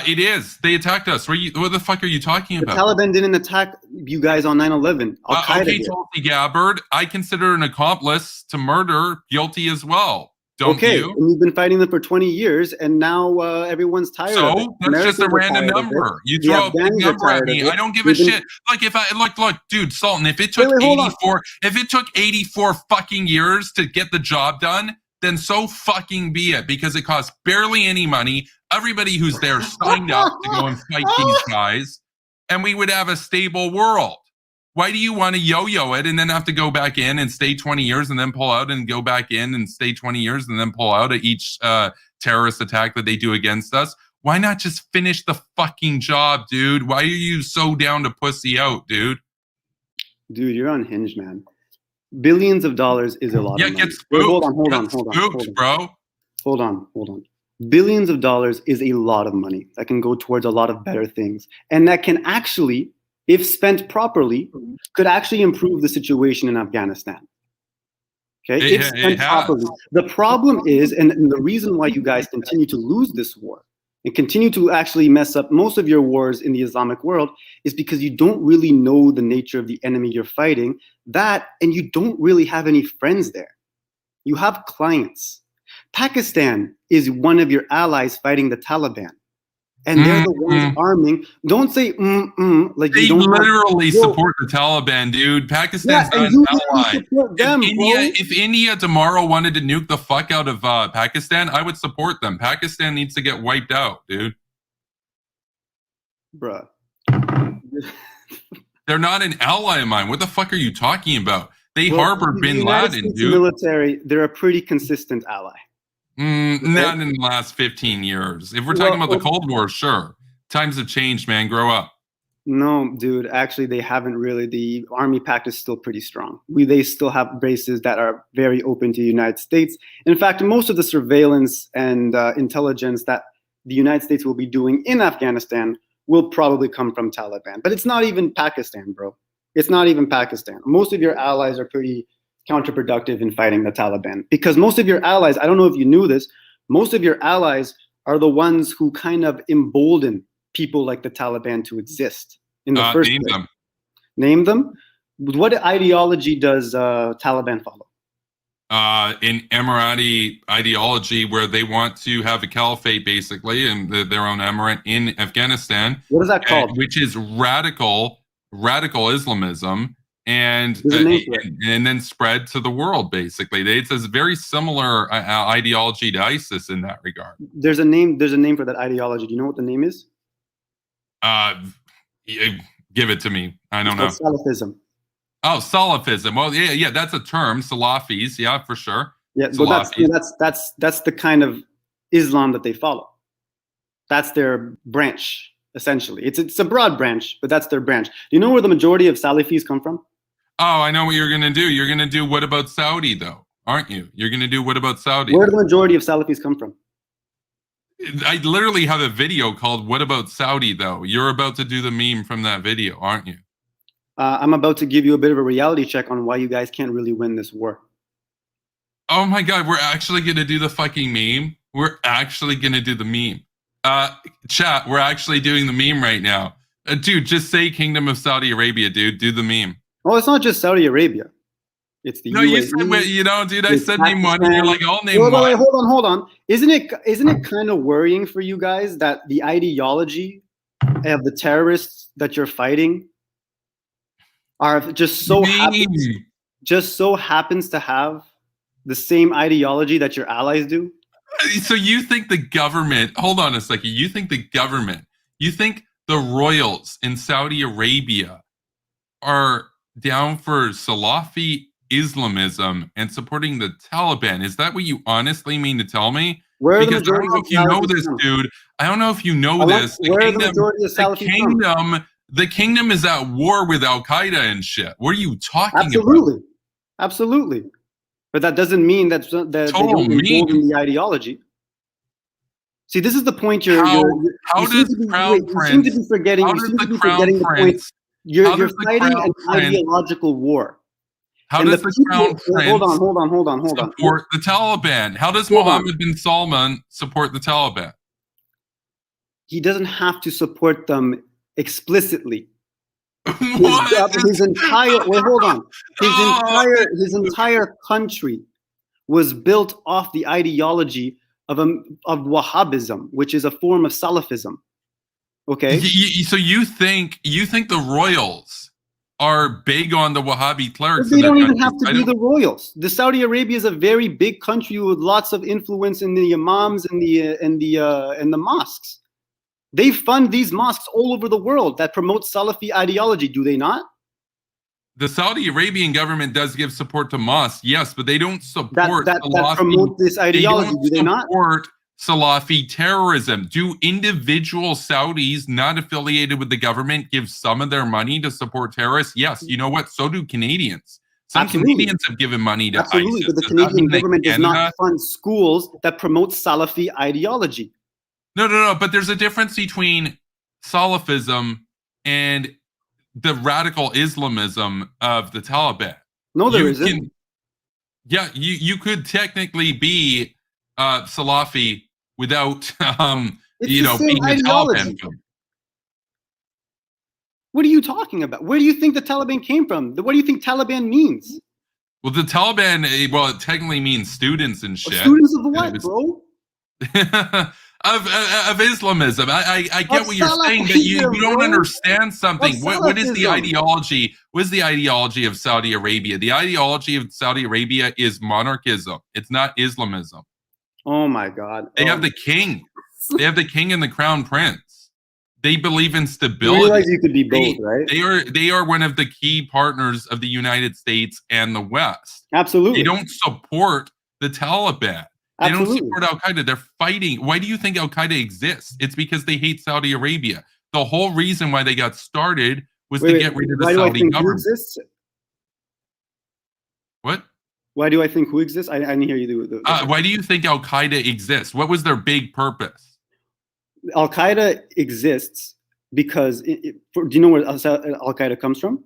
It is. They attacked us. What the fuck are you talking about? The Taliban didn't attack you guys on 9/11. Okay, Tulsi Gabbard, I consider an accomplice to murder guilty as well. Don't you? And you've been fighting them for 20 years, and now everyone's tired of it. So that's just a random number. You throw a big number at me. I don't give a shit. Like if I look, dude, Sultan, if it took 84 fucking years to get the job done, then so fucking be it, because it costs barely any money. Everybody who's there signed up to go and fight these guys, and we would have a stable world. Why do you want to yo-yo it and then have to go back in and stay 20 years and then pull out and go back in and stay 20 years and then pull out at each terrorist attack that they do against us? Why not just finish the fucking job, dude? Why are you so down to pussy out, dude? Dude, you're unhinged, man. Billions of dollars is a lot of money. Get spooked. Hold on, bro. Hold on. Billions of dollars is a lot of money that can go towards a lot of better things. And that can actually, if spent properly, could actually improve the situation in Afghanistan. Okay, if spent properly. The problem is, and the reason why you guys continue to lose this war and continue to actually mess up most of your wars in the Islamic world, is because you don't really know the nature of the enemy you're fighting, and you don't really have any friends there. You have clients. Pakistan is one of your allies fighting the Taliban. And they're the ones arming. Don't say like they you don't literally support the Taliban, dude. Pakistan's not an ally. If India tomorrow wanted to nuke the fuck out of Pakistan, I would support them. Pakistan needs to get wiped out, dude. Bruh. They're not an ally of mine. What the fuck are you talking about? They harbor bin Laden, dude. Military, they're a pretty consistent ally. Not in the last 15 years. If we're talking about the Cold War, sure. Times have changed, man. Grow up. No, dude. Actually, they haven't really. The Army pact is still pretty strong. They still have bases that are very open to the United States. In fact, most of the surveillance and intelligence that the United States will be doing in Afghanistan will probably come from Taliban. But it's not even Pakistan, bro. It's not even Pakistan. Most of your allies are pretty counterproductive in fighting the Taliban, because most of your allies, I don't know if you knew this, most of your allies are the ones who kind of embolden people like the Taliban to exist in the first place. Them. Name them. What ideology does Taliban follow? In Emirati ideology, where they want to have a caliphate, basically, and their own emirate in Afghanistan. What is that called? Which is radical Islamism. And then spread to the world, basically. It's a very similar ideology to ISIS in that regard. There's a name for that ideology. Do you know what the name is? Give it to me. I don't know. Salafism. Oh, Salafism. Well, yeah, that's a term. Salafis, yeah, for sure. Yeah, so that's the kind of Islam that they follow. That's their branch, essentially. It's a broad branch, but that's their branch. Do you know where the majority of Salafis come from? Oh, I know what you're going to do. You're going to do what about Saudi, though, aren't you? You're going to do what about Saudi? Where do the majority of Salafis come from? I literally have a video called What About Saudi, though? You're about to do the meme from that video, aren't you? I'm about to give you a bit of a reality check on why you guys can't really win this war. Oh my God, we're actually going to do the fucking meme. We're actually going to do the meme. Chat, we're actually doing the meme right now. Dude, just say Kingdom of Saudi Arabia, dude. Do the meme. Oh, it's not just Saudi Arabia. It's the No, UAE. you said, you know, dude, I said name one, Pakistan. and you're like, I'll name Wait, one. hold on. Isn't it kind of worrying for you guys that the ideology of the terrorists that you're fighting are just so happens to have the same ideology that your allies do? So you think the government, hold on a second, you think the royals in Saudi Arabia are down for Salafi Islamism and supporting the Taliban? Is that what you honestly mean to tell me? Where are because the majority I don't know of if you know Salafis this, from? dude. I don't know if you know this. Where are the majority of Salafis from? The kingdom is at war with Al Qaeda and shit. What are you talking Absolutely. about? Absolutely. But that doesn't mean that they don't embolden the ideology. See, this is the point you seem to be forgetting the point. You're fighting an ideological war. How does the Crown Prince support the Taliban? How does Mohammed bin Salman support the Taliban? He doesn't have to support them explicitly. His entire country was built off the ideology of Wahhabism, which is a form of Salafism. Okay. So you think the royals are big on the Wahhabi clerics? They don't even have to be the royals. The Saudi Arabia is a very big country with lots of influence in the imams and the mosques. They fund these mosques all over the world that promote Salafi ideology, do they not? The Saudi Arabian government does give support to mosques, yes, but they don't support that promote this ideology, do they not? Support Salafi terrorism. Do individual Saudis not affiliated with the government give some of their money to support terrorists? Yes. You know what? So do Canadians. Some Canadians have given money to ISIS. But the Canadian government does not fund schools that promote Salafi ideology. No. But there's a difference between Salafism and the radical Islamism of the Taliban. No, there isn't. Yeah, you could technically be Salafi without being a Taliban. What are you talking about? Where do you think the Taliban came from? What do you think Taliban means? Well, the Taliban, it technically means students and shit. Students of what, bro? of Islamism. I get what you're saying, but you don't understand something. What is the ideology? What is the ideology of Saudi Arabia? The ideology of Saudi Arabia is monarchism. It's not Islamism. Oh my God. They have the king. They have the king and the crown prince. They believe in stability. You realize you could be both, right? They are one of the key partners of the United States and the West. Absolutely. They don't support the Taliban. They don't support Al Qaeda. They're fighting. Why do you think Al Qaeda exists? It's because they hate Saudi Arabia. The whole reason why they got started was to get rid of the Saudi government. What? Why do I think who exists? I didn't hear you do it. Why do you think Al Qaeda exists? What was their big purpose? Al Qaeda exists because do you know where Al Qaeda comes from?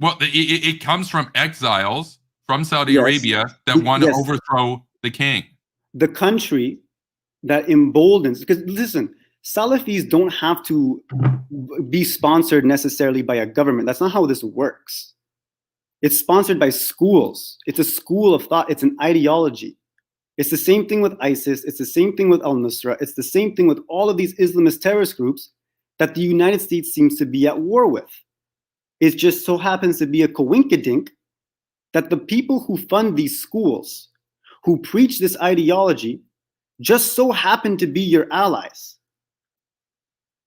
Well, it comes from exiles from Saudi Arabia that want to overthrow the king. The country that emboldens, because listen, Salafis don't have to be sponsored necessarily by a government. That's not how this works. It's sponsored by schools. It's a school of thought. It's an ideology. It's the same thing with ISIS. It's the same thing with al-Nusra. It's the same thing with all of these Islamist terrorist groups that the United States seems to be at war with. It just so happens to be a coinkydink that the people who fund these schools, who preach this ideology, just so happen to be your allies.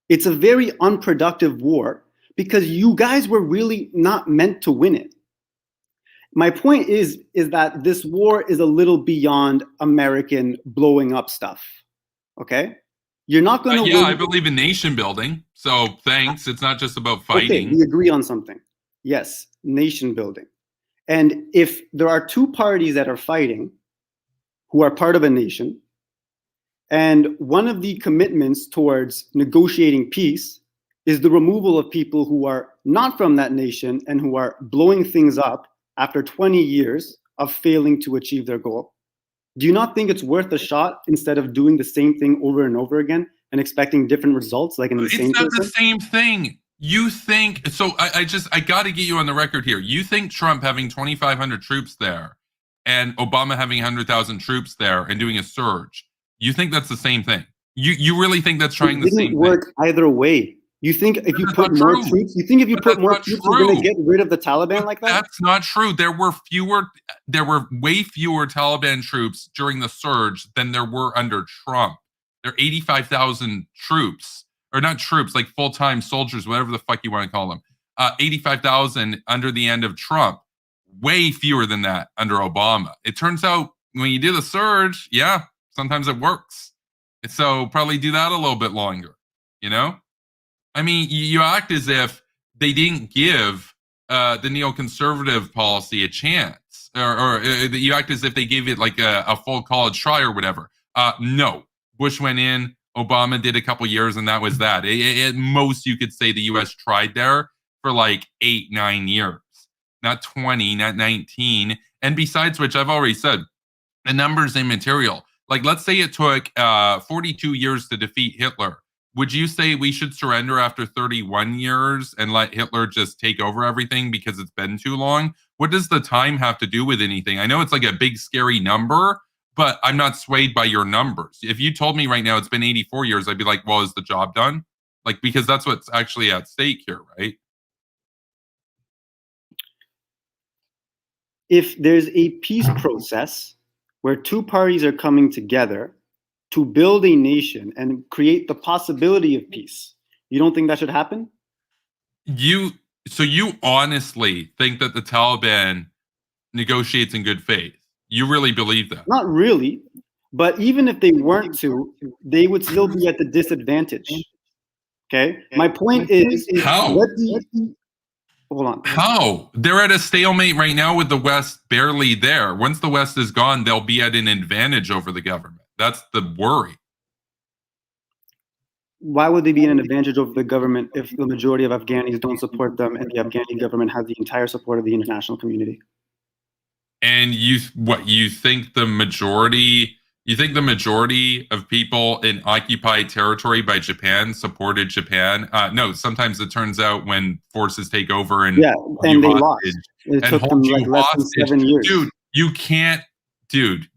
It's a very unproductive war because you guys were really not meant to win it. My point is that this war is a little beyond American blowing up stuff. Okay? You're not going to win. I believe in nation building. So thanks. It's not just about fighting. Okay, we agree on something. Yes, nation building. And if there are two parties that are fighting who are part of a nation, and one of the commitments towards negotiating peace is the removal of people who are not from that nation and who are blowing things up after 20 years of failing to achieve their goal. Do you not think it's worth a shot instead of doing the same thing over and over again and expecting different results like an insane It's not person? the same thing. You think so? I got to get you on the record here. You think Trump having 2,500 troops there and Obama having 100,000 troops there and doing a surge? You think that's the same thing? You really think that's trying the same thing? It didn't work either way. You think if you put more troops, you think if you put more troops, you're going to get rid of the Taliban like that? That's not true. There were way fewer Taliban troops during the surge than there were under Trump. There are 85,000 troops, or not troops, like full-time soldiers, whatever the fuck you want to call them. 85,000 under the end of Trump. Way fewer than that under Obama. It turns out when you do the surge, yeah, sometimes it works. So probably do that a little bit longer, you know? I mean, you act as if they didn't give the neoconservative policy a chance, or you act as if they gave it like a full college try or whatever. No, Bush went in, Obama did a couple years, and that was that. At most, you could say the U.S. tried there for like 8-9 years, not 20, not 19. And besides which, I've already said, the numbers immaterial. Like, let's say it took 42 years to defeat Hitler. Would you say we should surrender after 31 years and let Hitler just take over everything because it's been too long? What does the time have to do with anything? I know it's like a big, scary number, but I'm not swayed by your numbers. If you told me right now it's been 84 years, I'd be like, well, is the job done? Like, because that's what's actually at stake here, right? If there's a peace process where two parties are coming together to build a nation and create the possibility of peace, you don't think that should happen? So you honestly think that the Taliban negotiates in good faith? You really believe that? Not really, but even if they weren't to, they would still be at the disadvantage. Okay? My point is, how? Hold on. How? They're at a stalemate right now with the West barely there. Once the West is gone, they'll be at an advantage over the government. That's the worry. Why would they be an advantage over the government if the majority of Afghanis don't support them and the Afghani government has the entire support of the international community? And you think the majority of people in occupied territory by Japan supported Japan? No, sometimes it turns out when forces take over and they lost. It took them like less than 7 years. Dude,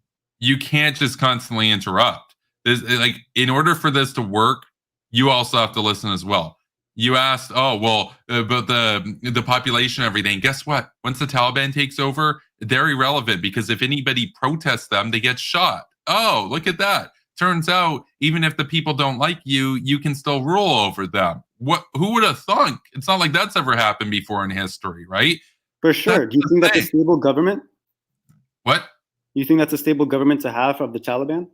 you can't just constantly interrupt. Like, in order for this to work, you also have to listen as well. You asked, about the population and everything. Guess what? Once the Taliban takes over, they're irrelevant because if anybody protests them, they get shot. Oh, look at that. Turns out, even if the people don't like you, you can still rule over them. Who would have thunk? It's not like that's ever happened before in history, right? For sure. Do you think that's a stable government? What? You think that's a stable government to have of the Taliban?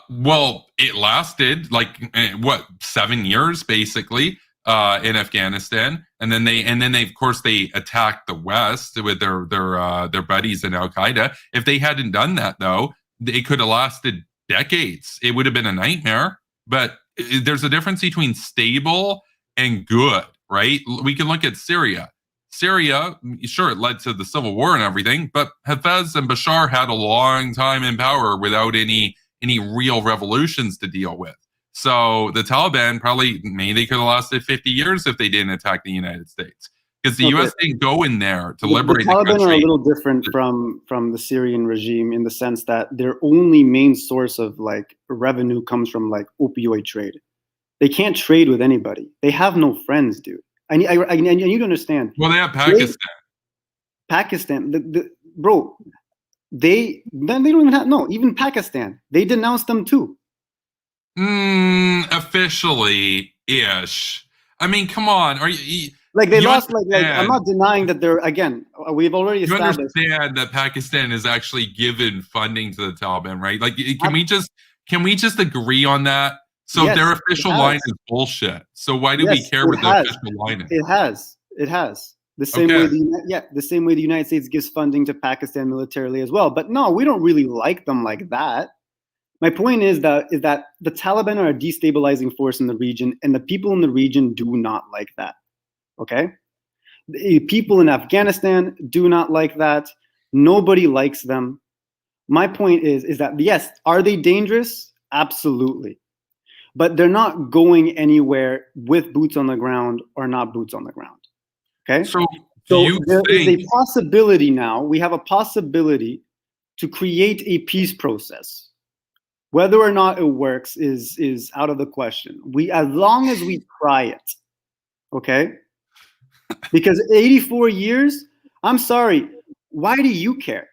Well, it lasted 7 years basically in Afghanistan, and then they of course they attacked the West with their buddies in Al Qaeda. If they hadn't done that though, it could have lasted decades. It would have been a nightmare. But there's a difference between stable and good, right? We can look at Syria. Syria, sure, it led to the civil war and everything, but Hafez and Bashar had a long time in power without any real revolutions to deal with. So the Taliban maybe they could have lasted 50 years if they didn't attack the United States. Because the U.S. didn't go in there to liberate the country. The Taliban are a little different from the Syrian regime in the sense that their only main source of like revenue comes from like opioid trade. They can't trade with anybody. They have no friends, dude. I need to understand. Well, they have Pakistan. Pakistan, bro. They don't even have even Pakistan. They denounced them too. Officially ish. I mean, come on. Are you? Like they lost. Like I'm not denying that they're again. We've already established. You understand that Pakistan has actually given funding to the Taliban, right? Like, can we just agree on that? So yes, their official line is bullshit. So why do we care what the official line is? It has. The same way the same way the United States gives funding to Pakistan militarily as well. But no, we don't really like them like that. My point is that the Taliban are a destabilizing force in the region, and the people in the region do not like that. Okay? The people in Afghanistan do not like that. Nobody likes them. My point is that, yes, are they dangerous? Absolutely. But they're not going anywhere with boots on the ground or not boots on the ground. Okay? So there is a possibility now. We have a possibility to create a peace process. Whether or not it works is out of the question. As long as we try it, okay? Because 84 years, I'm sorry, why do you care?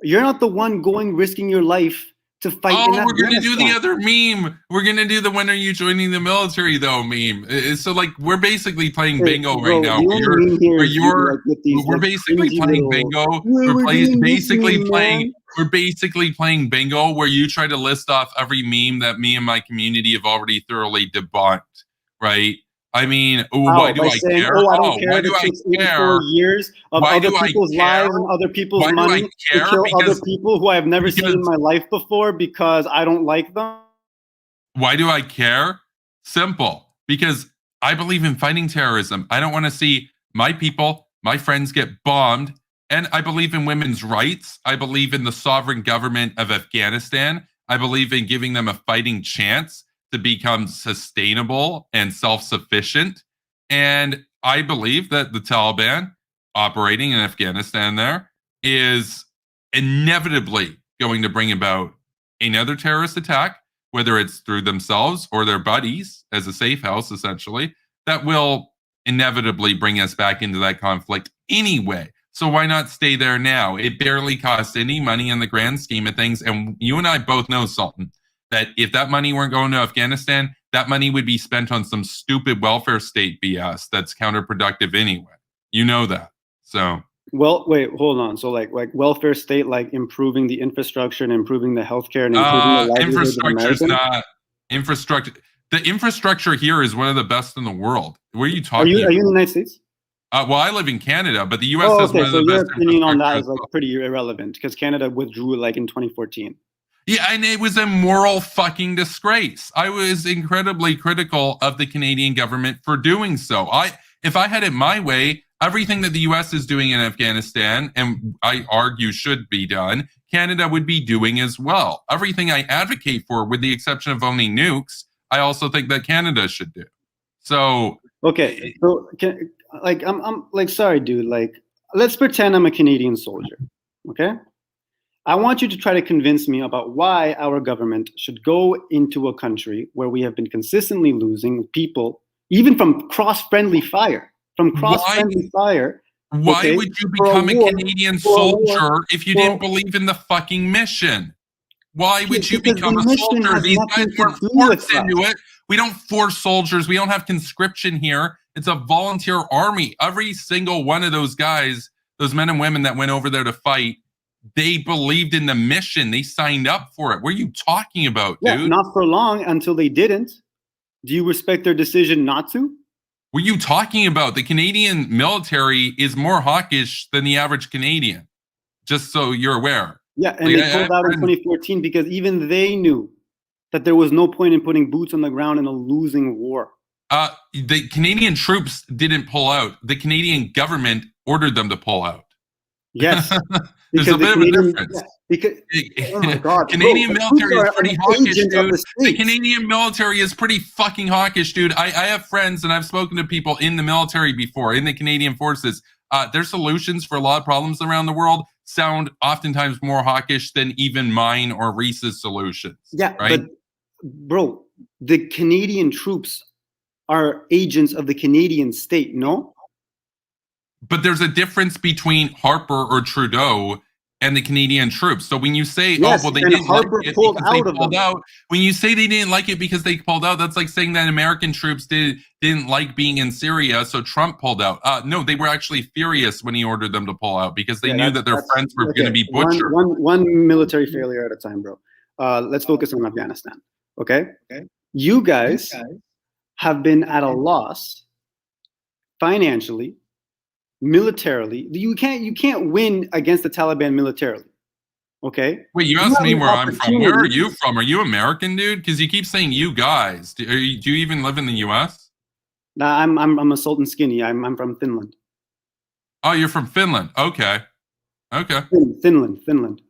You're not the one risking your life to fight in Afghanistan. We're going to do the other meme. We're going to do the when are you joining the military though meme. So like we're basically playing bingo right now. We're basically playing bingo. We're basically playing bingo where you try to list off every meme that me and my community have already thoroughly debunked, right? I mean, why do I care? I don't care. Why do I care? Years of other people's lives and other people's money to kill other people who I have never seen in my life before because I don't like them. Why do I care? Simple. Because I believe in fighting terrorism. I don't want to see my people, my friends get bombed. And I believe in women's rights. I believe in the sovereign government of Afghanistan. I believe in giving them a fighting chance to become sustainable and self-sufficient. And I believe that the Taliban operating in Afghanistan there is inevitably going to bring about another terrorist attack, whether it's through themselves or their buddies as a safe house, essentially, that will inevitably bring us back into that conflict anyway. So why not stay there now? It barely costs any money in the grand scheme of things. And you and I both know, Sultan, that if that money weren't going to Afghanistan, that money would be spent on some stupid welfare state BS that's counterproductive anyway. You know that. So. Well, wait, hold on. So like welfare state, like improving the infrastructure and improving the healthcare and improving the infrastructure is not infrastructure. The infrastructure here is one of the best in the world. What are you talking about? Are you in the United States? Well, I live in Canada, but the U.S. has one of the best. Your opinion on that is like pretty irrelevant because Canada withdrew like in 2014. Yeah, and it was a moral fucking disgrace. I was incredibly critical of the Canadian government for doing so. If I had it my way, everything that the U.S. is doing in Afghanistan, and I argue should be done, Canada would be doing as well. Everything I advocate for, with the exception of only nukes, I also think that Canada should do. So okay, so I'm like, sorry, dude. Like, let's pretend I'm a Canadian soldier. Okay. I want you to try to convince me about why our government should go into a country where we have been consistently losing people, even from cross-friendly fire. Why would you become a Canadian soldier if you didn't believe in the fucking mission? Why would you become a soldier? These guys weren't forced into it. We don't force soldiers. We don't have conscription here. It's a volunteer army. Every single one of those guys, those men and women that went over there to fight, they believed in the mission. They signed up for it. What are you talking about, dude? Yeah, not for long until they didn't. Do you respect their decision not to? What are you talking about? The Canadian military is more hawkish than the average Canadian, just so you're aware. Yeah, and they pulled out in 2014 because even they knew that there was no point in putting boots on the ground in a losing war. The Canadian troops didn't pull out. The Canadian government ordered them to pull out. Yes. There's a bit of a difference. Oh my God. Canadian military is pretty hawkish, dude. The Canadian military is pretty fucking hawkish, dude. I have friends and I've spoken to people in the military before, in the Canadian forces. Their solutions for a lot of problems around the world sound oftentimes more hawkish than even mine or Reese's solutions. Yeah, right? But bro, the Canadian troops are agents of the Canadian state, no? But there's a difference between Harper or Trudeau and the Canadian troops. So when you say, yes, they didn't Harper like it pulled because they out pulled out, when you say they didn't like it because they pulled out, that's like saying that American troops didn't like being in Syria, so Trump pulled out. No, they were actually furious when he ordered them to pull out because they knew that their friends were going to be butchered. One military failure at a time, bro. Let's focus on Afghanistan. Okay? You guys have been at a loss financially, militarily. You can't win against the Taliban militarily. Okay. Wait, you asked me where I'm from. Where are you from? Are you American, dude? Because you keep saying you guys. Do you even live in the U.S.? Nah, I'm a Sultan Skinny. I'm from Finland. Oh, you're from Finland. Okay. Okay. Finland.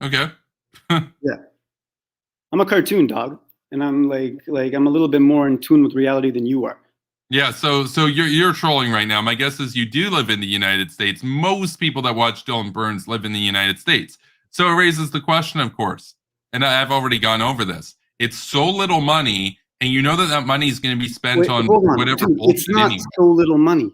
Okay. Yeah. I'm a cartoon dog, and I'm like I'm a little bit more in tune with reality than you are. Yeah, so you're trolling right now. My guess is you do live in the United States. Most people that watch Dylan Burns live in the United States. So it raises the question, of course, and I've already gone over this. It's so little money, and you know that money is going to be spent on whatever dude, bullshit it's not anyway. so little money.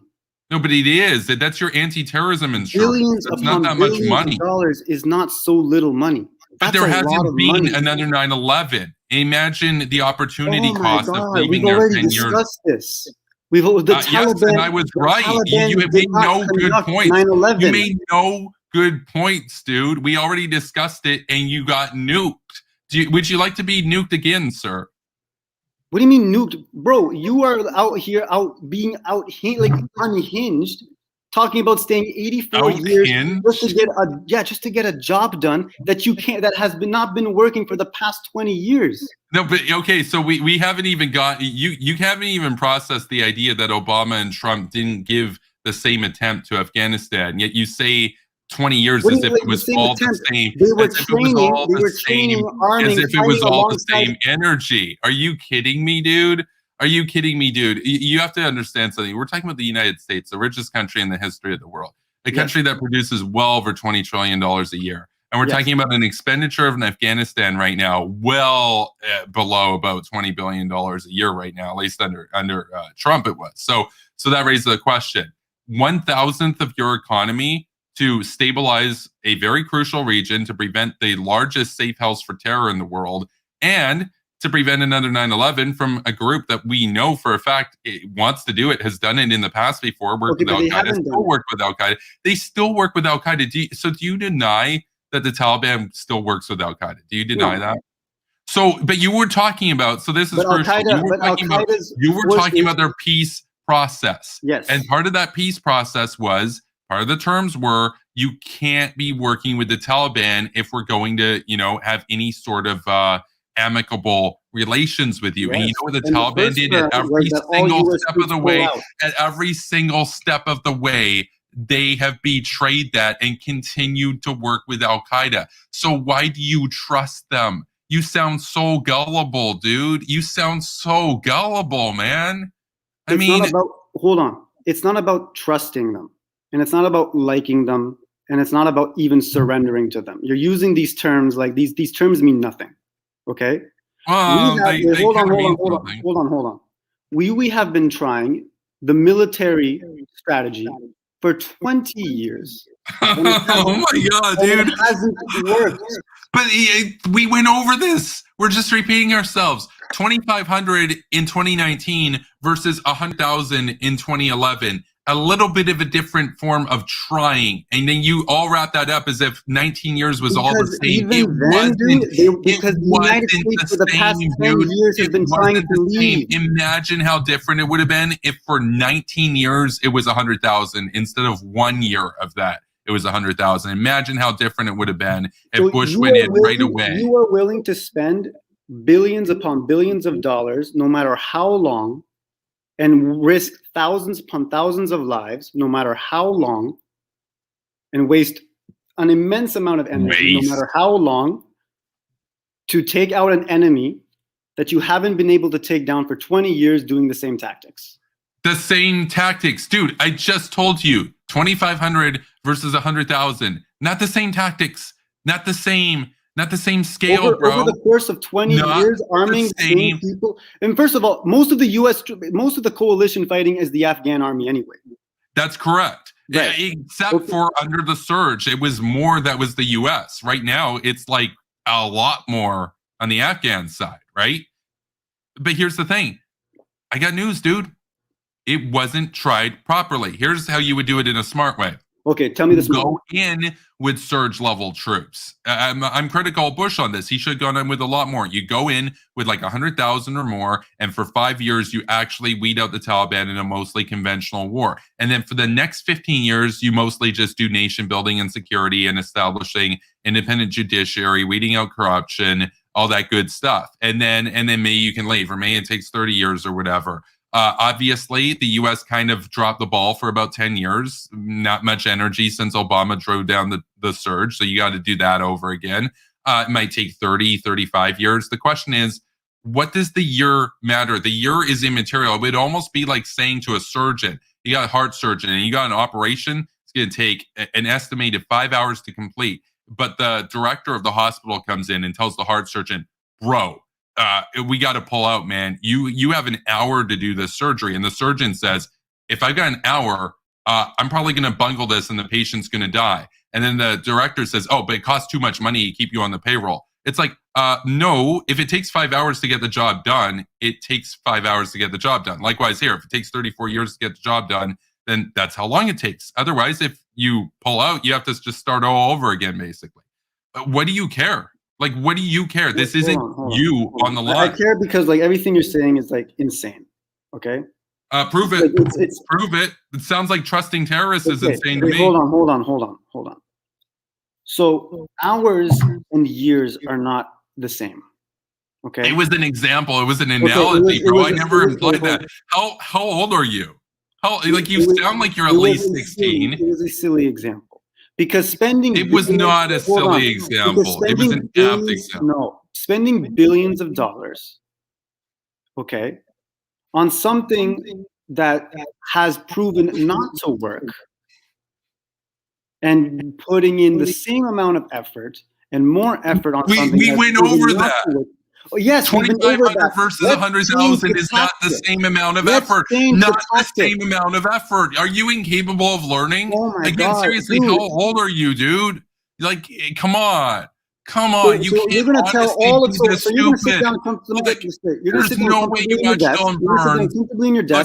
No, but it is. That's your anti-terrorism insurance. Billions That's upon not that much billions money. of dollars is not so little money. But That's there a lot hasn't of been money. another 9/11. Imagine the opportunity Oh my cost of God, leaving we've there already 10 years. discussed this. The Taliban. Yes, and I was right. You have made no good points. 9/11. You made no good points, dude. We already discussed it, and you got nuked. Would you like to be nuked again, sir? What do you mean nuked, bro? You are out here, being unhinged, talking about staying 84 years just to get a job done that has not been working for the past 20 years. No, but okay, so we haven't even got you haven't even processed the idea that Obama and Trump didn't give the same attempt to Afghanistan. Yet you say 20 years as if it was all the same. They were training, arming, as if it was all the same energy. Are you kidding me, dude? Are you kidding me, dude? You have to understand something. We're talking about the United States, the richest country in the history of the world, a country that produces well over $20 trillion a year. And we're talking about an expenditure of Afghanistan right now, well below about $20 billion a year right now, at least under Trump it was. So that raises the question: 1,000th of your economy to stabilize a very crucial region, to prevent the largest safe house for terror in the world, and to prevent another 9/11 from a group that we know for a fact it wants to do it, has done it in the past before, worked with Al-Qaeda, still work with Al-Qaeda. They still work with Al-Qaeda. Do you deny that the Taliban still works with Al-Qaeda? Do you deny that? So, but you were talking about, so this is crucial. You were talking about their peace process. Yes. And part of that peace process was, part of the terms were, you can't be working with the Taliban if we're going to, have any sort of amicable relations with you. Yes. And you know what the Taliban did at every single step of the way? At every single step of the way, they have betrayed that and continued to work with Al-Qaeda. So why do you trust them? You sound so gullible, dude. You sound so gullible, man. Hold on. It's not about trusting them, and it's not about liking them, and it's not about even surrendering to them. You're using these terms like these terms mean nothing. Okay? Hold on. We have been trying the military strategy for 20 years. Oh my God, dude. It hasn't worked. But we went over this. We're just repeating ourselves. 2,500 in 2019 versus 100,000 in 2011. A little bit of a different form of trying. And then you all wrap that up as if 19 years was all the same. It wasn't. Because the United States for the past 10 years has been trying to leave. Imagine how different it would have been if for 19 years it was 100,000 instead of 1 year of that. It was 100,000. Imagine how different it would have been if Bush went in right away. You are willing to spend billions upon billions of dollars, no matter how long, and risk thousands upon thousands of lives, no matter how long, and waste an immense amount of energy, no matter how long, to take out an enemy that you haven't been able to take down for 20 years doing the same tactics. The same tactics. Dude, I just told you, 2,500 versus 100,000. Not the same tactics. Not the same scale, bro. Over the course of 20 years, arming the same people. And first of all, most of the coalition fighting is the Afghan army anyway. That's correct. Right. Except for under the surge, it was more that was the US. Right now, it's like a lot more on the Afghan side, right? But here's the thing. I got news, dude. It wasn't tried properly. Here's how you would do it in a smart way. Okay, tell me this. Go in with surge level troops. I'm critical of Bush on this. He should have gone in with a lot more. You go in with like 100,000 or more, and for 5 years, you actually weed out the Taliban in a mostly conventional war. And then for the next 15 years, you mostly just do nation building and security and establishing independent judiciary, weeding out corruption, all that good stuff. And then maybe you can leave, or maybe it takes 30 years or whatever. Obviously, the U.S. kind of dropped the ball for about 10 years. Not much energy since Obama drove down the surge. So you got to do that over again. It might take 30, 35 years. The question is, what does the year matter? The year is immaterial. It would almost be like saying to a surgeon, you got a heart surgeon and you got an operation, it's going to take an estimated 5 hours to complete. But the director of the hospital comes in and tells the heart surgeon, bro, we got to pull out, man. You have an hour to do this surgery. And the surgeon says, if I've got an hour, I'm probably going to bungle this and the patient's going to die. And then the director says, oh, but it costs too much money to keep you on the payroll. It's like, no, if it takes 5 hours to get the job done, it takes 5 hours to get the job done. Likewise here, if it takes 34 years to get the job done, then that's how long it takes. Otherwise, if you pull out, you have to just start all over again, basically. But what do you care? Like, what do you care? This isn't you on the line. I care because like everything you're saying is like insane. Okay. Prove it. It's prove it. It sounds like trusting terrorists is insane to me. Hold on. So hours and years are not the same. Okay. It was an example. It was an analogy, bro. I never implied that. How old are you? You sound like you're at least 16. It was a silly example. Because spending it was not a silly example. It was an apt example. No, spending billions of dollars, okay, on something that has proven not to work, and putting in the same amount of effort and more effort on something. We went over that. Oh, yes, 2,500 versus 100,000 is not the same amount of effort. Not the same amount of effort. Are you incapable of learning? Oh my God, seriously, dude. How old are you, dude? Like, come on. You can't. You're gonna tell all of this. So you're gonna sit down. There's no way you watch Dylan Burns.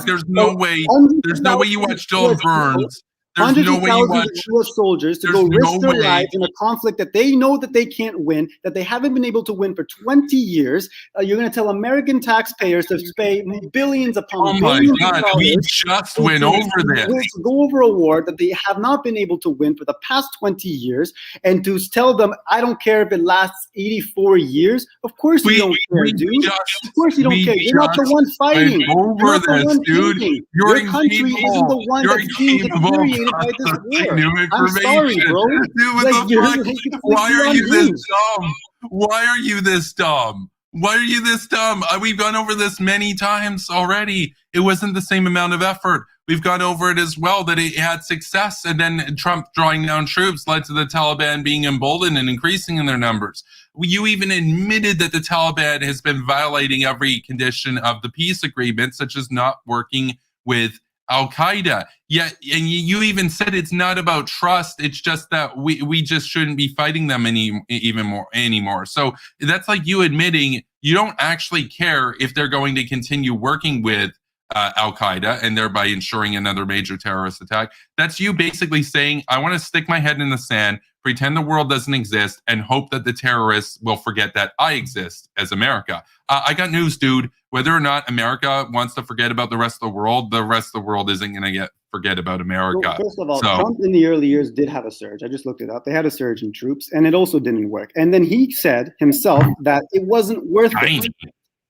There's no way. There's no way you watch Dylan Burns. There's no way you watch U.S. soldiers to go risk their lives in a conflict that they know that they can't win, that they haven't been able to win for 20 years. You're going to tell American taxpayers to pay billions upon billions of dollars. We just went over this. To go over a war that they have not been able to win for the past 20 years, and to tell them, I don't care if it lasts 84 years. Of course you don't care, dude. Of course you don't care. You're not the one fighting. Over this, dude. Your country isn't the one that's being infuriated by this war. I'm sorry, bro. Dude, why are you this dumb? Why are you this dumb? Why are you this dumb? We've gone over this many times already. It wasn't the same amount of effort. We've gone over it as well, that it had success, and then Trump drawing down troops led to the Taliban being emboldened and increasing in their numbers. You even admitted that the Taliban has been violating every condition of the peace agreement, such as not working with Al-Qaeda. And you even said it's not about trust. It's just that we just shouldn't be fighting them anymore. So that's like you admitting you don't actually care if they're going to continue working with Al-Qaeda and thereby ensuring another major terrorist attack. That's you basically saying, I want to stick my head in the sand, pretend the world doesn't exist, and hope that the terrorists will forget that I exist as America. I got news, dude. Whether or not America wants to forget about the rest of the world isn't going to forget about America. Well, first of all, Trump in the early years did have a surge. I just looked it up. They had a surge in troops, and it also didn't work. And then he said himself that it wasn't worth it.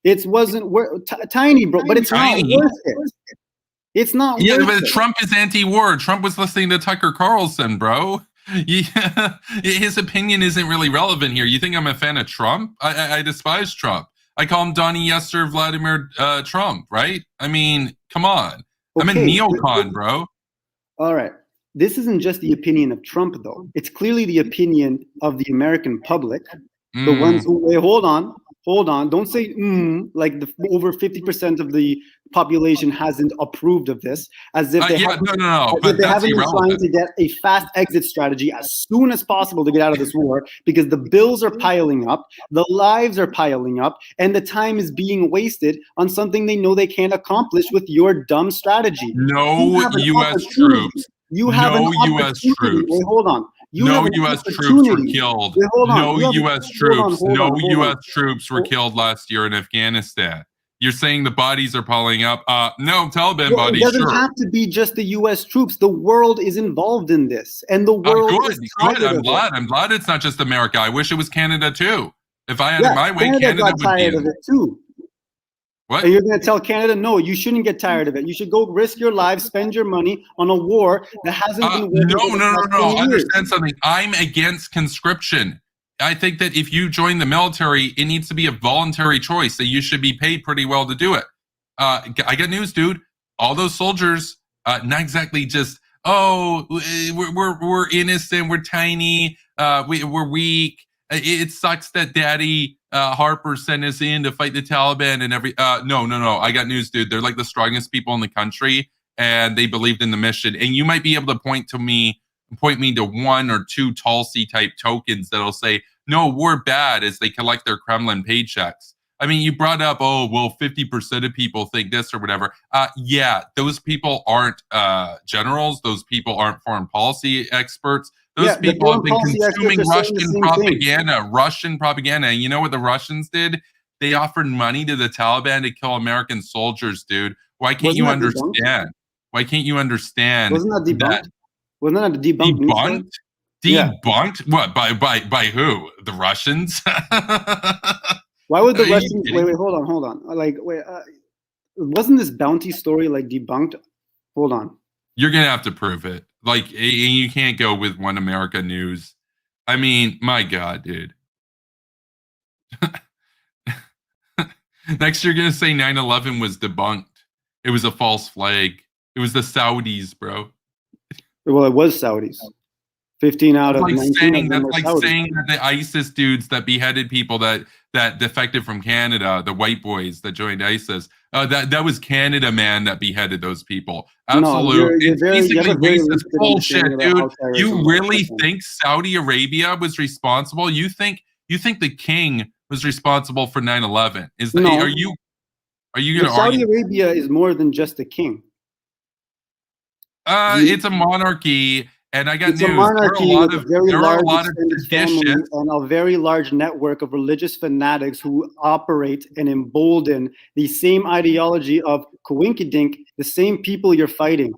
It wasn't tiny, bro, but it's not worth it. It's not worth it. Yeah, but Trump is anti-war. Trump was listening to Tucker Carlson, bro. Yeah, his opinion isn't really relevant here. You think I'm a fan of Trump? I despise Trump. I call him Donnie Yester Vladimir Trump, right? I mean, come on. Okay. I'm a neocon, bro. All right. This isn't just the opinion of Trump, though. It's clearly the opinion of the American public. The ones who, wait, hold on. Don't say like over 50% of the population hasn't approved of this, as if they haven't been trying to get a fast exit strategy as soon as possible to get out of this war, because the bills are piling up, the lives are piling up, and the time is being wasted on something they know they can't accomplish with your dumb strategy. No U.S. troops. You have an No U.S. opportunity. troops. Wait, hold on. You No have an U.S. troops were opportunity. killed. Wait, hold on. No You have- U.S. hold troops. on, No hold U.S. on. troops were killed last year in Afghanistan. You're saying the bodies are piling up? No, Taliban Well, it bodies, doesn't sure. have to be just the U.S. troops. The world is involved in this, and the world Good, is good. tired I'm of glad. it. I'm glad it's not just America. I wish it was Canada too. If I had Yeah, it my way, Canada Canada got would be tired in of it. it too. What? And you're going to tell Canada, no, you shouldn't get tired of it. You should go risk your lives, spend your money on a war that hasn't been working for the past 20 years. Understand something. I'm against conscription. I think that if you join the military, it needs to be a voluntary choice. That you should be paid pretty well to do it. I got news, dude. All those soldiers, not exactly just we're innocent, we're tiny, we're weak. It sucks that Daddy Harper sent us in to fight the Taliban and every. No. I got news, dude. They're like the strongest people in the country, and they believed in the mission. And you might be able to point me to one or two Tulsi type tokens that'll say, "No, we're bad," as they collect their Kremlin paychecks. I mean, you brought up, 50% of people think this or whatever. Yeah, those people aren't generals. Those people aren't foreign policy experts. Those people have been consuming Russian propaganda. And you know what the Russians did? They offered money to the Taliban to kill American soldiers, dude. Why can't you understand? Why can't you understand? Wasn't that debunked? Wasn't that a debunked? Debunked? Debunked? Yeah. What? By who? The Russians? Why would the Russians? Wait, hold on. Like, wasn't this bounty story like debunked? Hold on. You're gonna have to prove it. Like, you can't go with One America News. I mean, my God, dude. Next, you're gonna say 9/11 was debunked. It was a false flag. It was the Saudis, bro. Well, it was Saudis. 15 out of 19 That's like saying that the ISIS dudes that beheaded people that defected from Canada, the white boys that joined ISIS, that was Canada, man, that beheaded those people. Absolutely. It's basically racist bullshit, dude. You really think Saudi Arabia was responsible? You think the king was responsible for 9/11? Are you going to Saudi Arabia is more than just a king. It's a monarchy. And I got it's news. A monarchy there with a very large extended family and a very large network of religious fanatics who operate and embolden the same ideology of coinkydink, the same people you're fighting.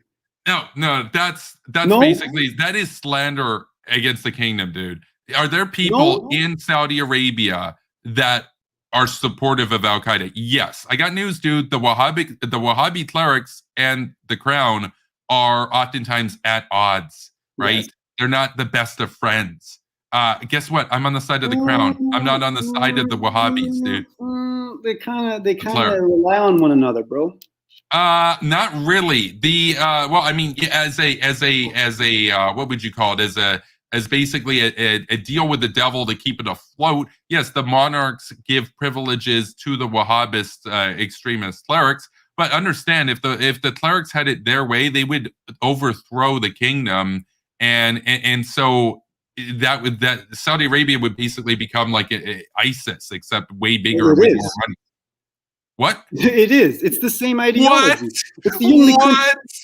No, that's basically, that is slander against the kingdom, dude. Are there people in Saudi Arabia that are supportive of Al Qaeda? Yes. I got news, dude. The Wahhabi clerics and the crown are oftentimes at odds. Right? Yes. They're not the best of friends. Guess what? I'm on the side of the crown. I'm not on the side of the Wahhabis, dude. They kind of rely on one another, bro. Not really. Well, I mean, as a what would you call it? As basically a deal with the devil to keep it afloat. Yes, the monarchs give privileges to the Wahhabist extremist clerics. But understand, if the clerics had it their way, they would overthrow the kingdom. And so that Saudi Arabia would basically become like ISIS, except way bigger and way more money. What? It is. It's the same ideology. What? It's the only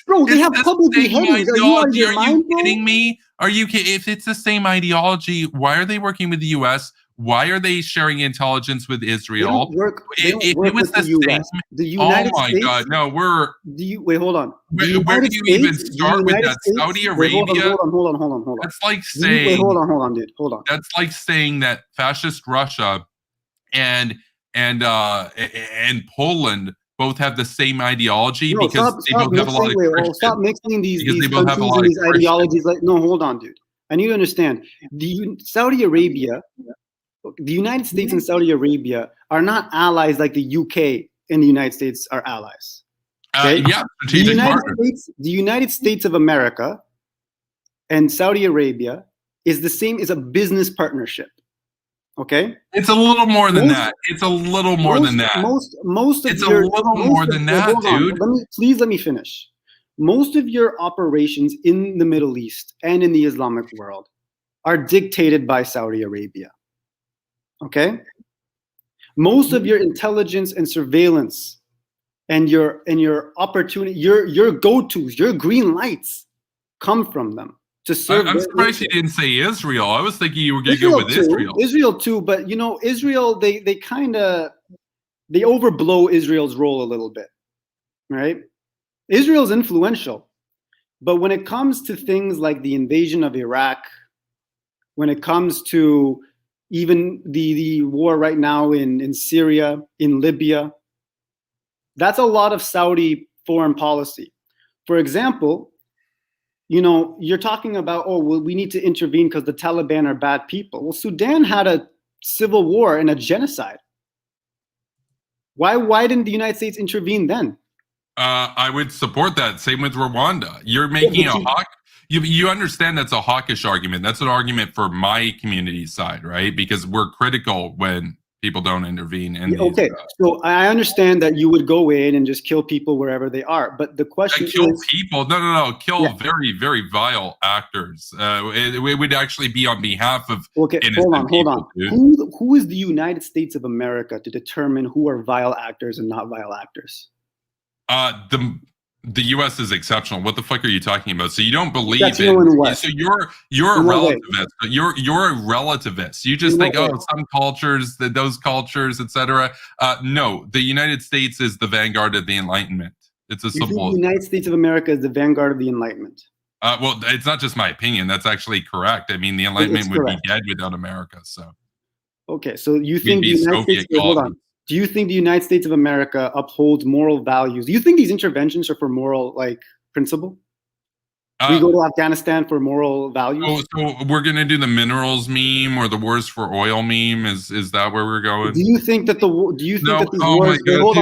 bro. They have public beheadings. Are you kidding me? Are you kidding? If it's the same ideology, why are they working with the U.S.? Why are they sharing intelligence with Israel? If it was the US. The United States. Oh my God! No, wait, hold on. Where do you even start with that? Saudi Arabia. Hold on. That's like saying. Hold on, dude. Hold on. That's like saying that fascist Russia and Poland both have the same ideology because they both have a lot of Christians. Stop mixing these countries and these ideologies. Hold on, dude. I need to understand. Saudi Arabia. The United States and Saudi Arabia are not allies like the UK and the United States are allies. Okay? The United States of America and Saudi Arabia is the same as a business partnership. Okay? It's a little more than that. It's a little more than that. It's a little more than that, dude. Let me finish. Most of your operations in the Middle East and in the Islamic world are dictated by Saudi Arabia. Okay, most of your intelligence and surveillance and your opportunity, your go-tos, your green lights come from them to serve. I'm surprised you didn't say Israel. I was thinking you were going to go with Israel. Israel too, but Israel, they overblow Israel's role a little bit, right? Israel's influential, but when it comes to things like the invasion of Iraq, when it comes to even the war right now in Syria, in Libya, that's a lot of Saudi foreign policy. For example, you're talking about, well, we need to intervene because the Taliban are bad people. Well, Sudan had a civil war and a genocide. Why didn't the United States intervene then? I would support that. Same with Rwanda. You're making you understand that's a hawkish argument. That's an argument for my community's side, right? Because we're critical when people don't intervene. So I understand that you would go in and just kill people wherever they are, but the question is... Kill people? No. Kill very, very vile actors. It would actually be on behalf of innocent people. Who is the United States of America to determine who are vile actors and not vile actors? The U.S. is exceptional. What the fuck are you talking about? So you don't believe in what? So you're a relativist. You're a relativist. You just think, some cultures, those cultures, etc. No, the United States is the vanguard of the Enlightenment. It's a simple. The United States of America is the vanguard of the Enlightenment. Well, it's not just my opinion. That's actually correct. I mean, the Enlightenment would be dead without America. So. Okay, so you think the United States? Hold on. Do you think the United States of America upholds moral values? Do you think these interventions are for moral, principle? We go to Afghanistan for moral values? So we're going to do the minerals meme or the wars for oil meme? Is that where we're going? Do you think that the wars... Hold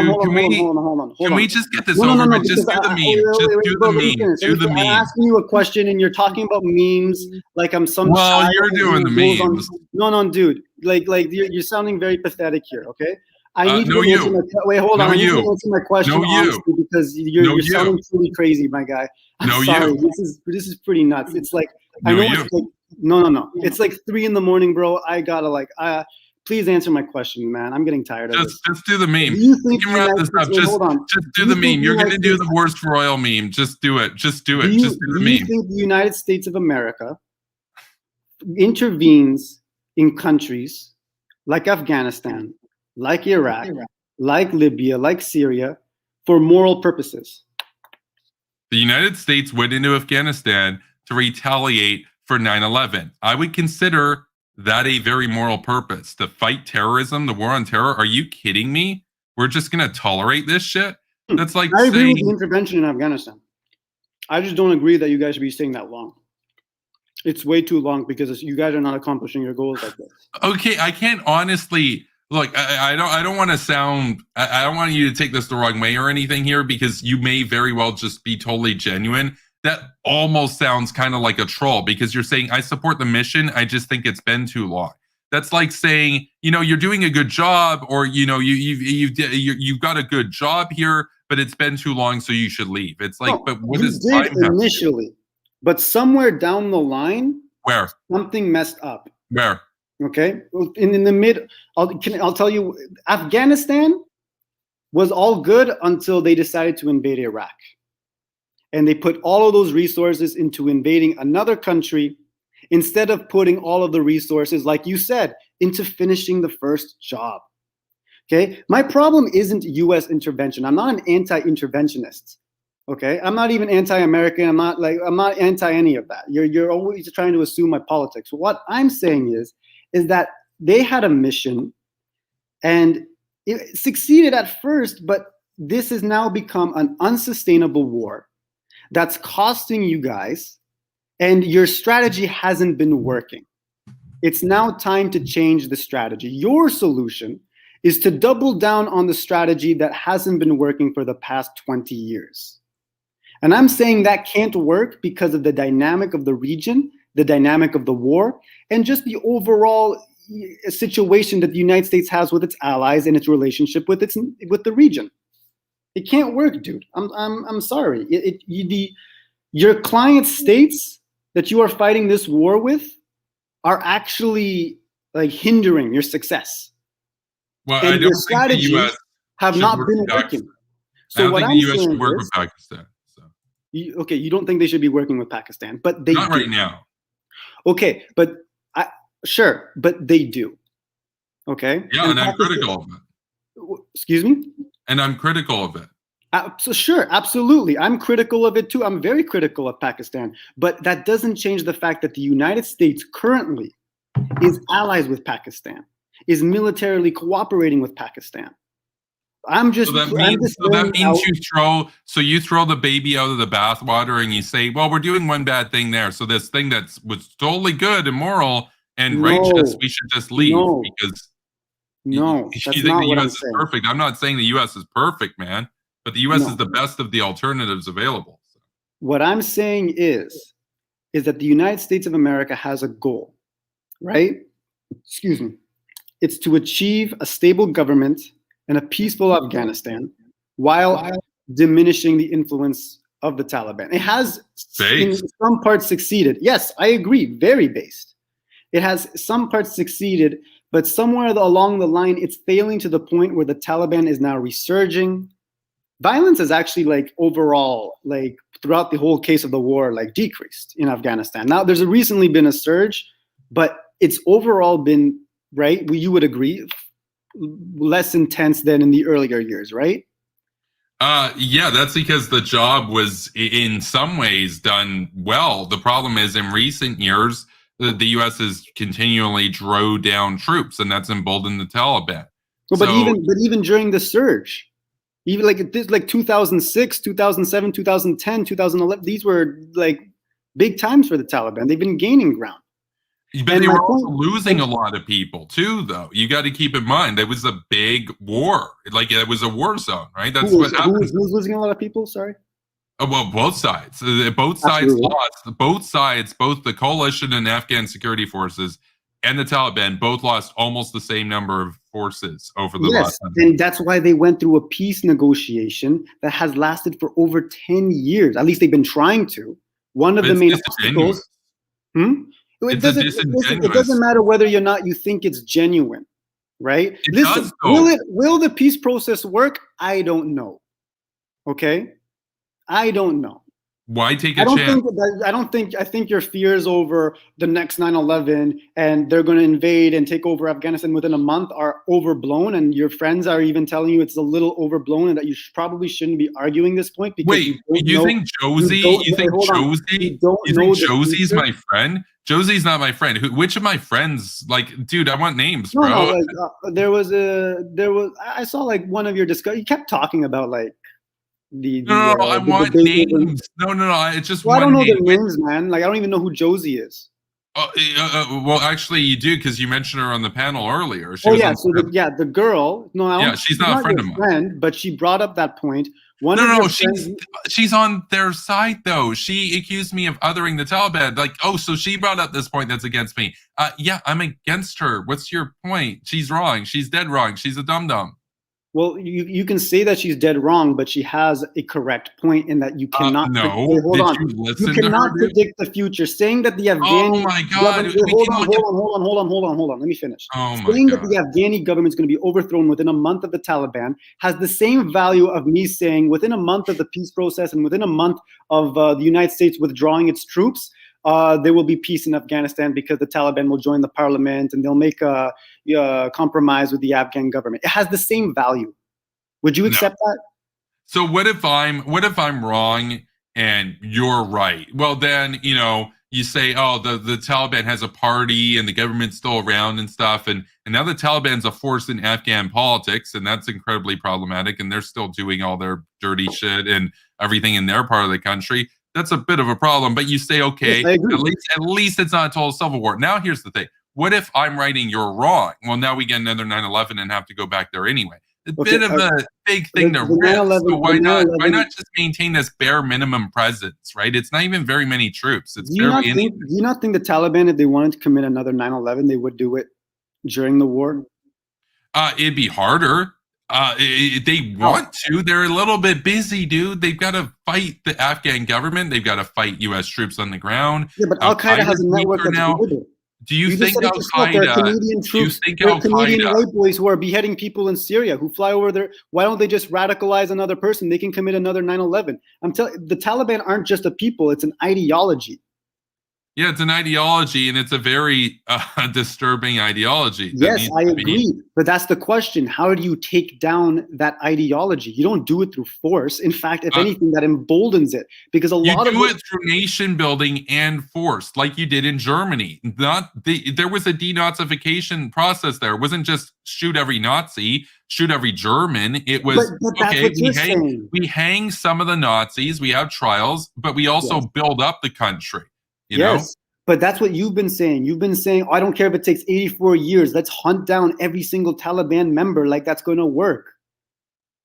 on. Can we just get this over with? Just do the meme. Just do the meme. Do the meme. I'm asking you a question and you're talking about memes like I'm some... Well, you're doing the memes. No, dude. You're sounding very pathetic here, okay? I need to answer I need to answer my question honestly because you're sounding pretty crazy, my guy. I'm sorry. This is pretty nuts. It's like no. It's like 3 a.m, bro. I gotta please answer my question, man. I'm getting tired of this. Just do the meme. Do you think you can wrap this up. Just do the meme. You're gonna do the wars for oil meme. Just do it. Just do it. Just do the meme. Do you think the United States of America intervenes in countries like Afghanistan, like Iraq, like Libya, like Syria, for moral purposes? The United States went into Afghanistan to retaliate for 9/11. I would consider that a very moral purpose. To fight terrorism, the war on terror. Are you kidding me? We're just going to tolerate this shit? That's like I agree with the intervention in Afghanistan. I just don't agree that you guys should be staying that long. It's way too long because you guys are not accomplishing your goals like this. Okay, I can't honestly... Look, I don't want to sound... I don't want you to take this the wrong way or anything here because you may very well just be totally genuine. That almost sounds kind of like a troll because you're saying, I support the mission. I just think it's been too long. That's like saying, you're doing a good job or, you've got a good job here, but it's been too long, so you should leave. It's like, but what is time initially, but somewhere down the line, where something messed up. Where? Okay, in the mid, I'll tell you, Afghanistan was all good until they decided to invade Iraq. And they put all of those resources into invading another country instead of putting all of the resources, like you said, into finishing the first job. Okay, my problem isn't U.S. intervention. I'm not an anti-interventionist. Okay, I'm not even anti-American. I'm not anti any of that. You're always trying to assume my politics. What I'm saying is that they had a mission and it succeeded at first, but this has now become an unsustainable war that's costing you guys, and your strategy hasn't been working. It's now time to change the strategy. Your solution is to double down on the strategy that hasn't been working for the past 20 years. And I'm saying that can't work because of the dynamic of the region, the dynamic of the war, and just the overall situation that the United States has with its allies and its relationship with the region. It can't work, dude. I'm sorry. Your client states that you are fighting this war with are actually hindering your success. Well, and I don't your think strategies the US have not been working. So what I'm saying is, work with Pakistan. You don't think they should be working with Pakistan, but they Not do. right now. Okay, but sure, but they do. Okay. Yeah, and I'm critical of it. Excuse me? And I'm critical of it. So sure, absolutely. I'm critical of it too. I'm very critical of Pakistan. But that doesn't change the fact that the United States currently is allies with Pakistan, is militarily cooperating with Pakistan. So that means you throw the baby out of the bathwater and you say, well, we're doing one bad thing there. So this thing that was totally good and moral and righteous, we should just leave because you think the U.S. is perfect. I'm not saying the U.S. is perfect, man, but the U.S. is the best of the alternatives available. So. What I'm saying is that the United States of America has a goal, right? Excuse me. It's to achieve a stable government and a peaceful Afghanistan while diminishing the influence of the Taliban. It has in some parts succeeded. Yes, I agree. Very based. It has some parts succeeded, but somewhere along the line, it's failing to the point where the Taliban is now resurging. Violence has actually overall, throughout the whole case of the war, decreased in Afghanistan. Now there's recently been a surge, but it's overall been, right? You would agree, less intense than in the earlier years, right? Yeah, that's because the job was in some ways done well. The problem is in recent years, the U.S. has continually drove down troops, and that's emboldened the Taliban. Well, but even during the surge, even like 2006, 2007, 2010, 2011, these were big times for the Taliban. They've been gaining ground. But they were also losing a lot of people too, though. You got to keep in mind there was a big war. It was a war zone, right? That's what happened. Who's losing a lot of people? Sorry. Well, both sides. Both sides lost. Both sides, both the coalition and Afghan security forces and the Taliban, both lost almost the same number of forces over the last. And that's why they went through a peace negotiation that has lasted for over 10 years. At least they've been trying to. One of the main obstacles. It doesn't matter whether or not you think it's genuine, right? Listen, will the peace process work? I don't know. Okay? I don't know. Why take a chance? I think your fears over the next 9/11 and they're going to invade and take over Afghanistan within a month are overblown, and your friends are even telling you it's a little overblown and that you probably shouldn't be arguing this point. Because you think Josie Josie's my friend? Josie's not my friend. Which of my friends? Dude, I want names, bro. I saw one of your discussions. You kept talking about I want names. No. It's just I don't know the names, man. I don't even know who Josie is. Well, actually, you do because you mentioned her on the panel earlier. The girl. She's not a friend of mine. But she brought up that point. She's on their side though. She accused me of othering the Taliban. So she brought up this point that's against me. Yeah, I'm against her. What's your point? She's wrong. She's dead wrong. She's a dum-dum. Well, you can say that she's dead wrong, but she has a correct point in that you cannot. You cannot predict the future. Saying that the Afghani. Oh my God! Hold on. Let me finish. Saying that the Afghani government is going to be overthrown within a month of the Taliban has the same value of me saying within a month of the peace process and within a month of the United States withdrawing its troops. There will be peace in Afghanistan because the Taliban will join the parliament and they'll make a compromise with the Afghan government. It has the same value. Would you accept that? So what if I'm wrong and you're right? Well, then, you say, oh, the Taliban has a party and the government's still around and stuff. And now the Taliban's a force in Afghan politics, and that's incredibly problematic. And they're still doing all their dirty shit and everything in their part of the country. That's a bit of a problem, but you say, okay, yes, at least it's not a total civil war. Now, here's the thing. What if I'm right and you're wrong? Well, now we get another 9/11 and have to go back there anyway. A bit of a big thing to risk. So why not just maintain this bare minimum presence, right? It's not even very many troops. It's do you not think the Taliban, if they wanted to commit another 9/11, they would do it during the war? It'd be harder. They want to. They're a little bit busy, dude. They've got to fight the Afghan government. They've got to fight U.S. troops on the ground. Yeah, but Al Qaeda has a network that's good. Do you You just think said it Al yourself. There are Qaeda? Canadian Do you troops. think There are Al Canadian Qaeda? white boys who are beheading people in Syria who fly over there. Why don't they just radicalize another person? They can commit another 9/11. I'm telling the Taliban aren't just a people; it's an ideology. Yeah, it's an ideology, and it's a very disturbing ideology that Yes, needs I to be. agree. But that's the question. How do you take down that ideology? You don't do it through force. In fact, if Uh, anything, that emboldens it. Because a You lot of do what it through nation building and force, like you did in Germany. There was a denazification process there. It wasn't just shoot every Nazi, shoot every German. It was but that's okay. what you're saying. We hang some of the Nazis. We have trials, but we also Yes. build up the country. You know. Yes. But that's what you've been saying. You've been saying, I don't care if it takes 84 years. Let's hunt down every single Taliban member like that's going to work.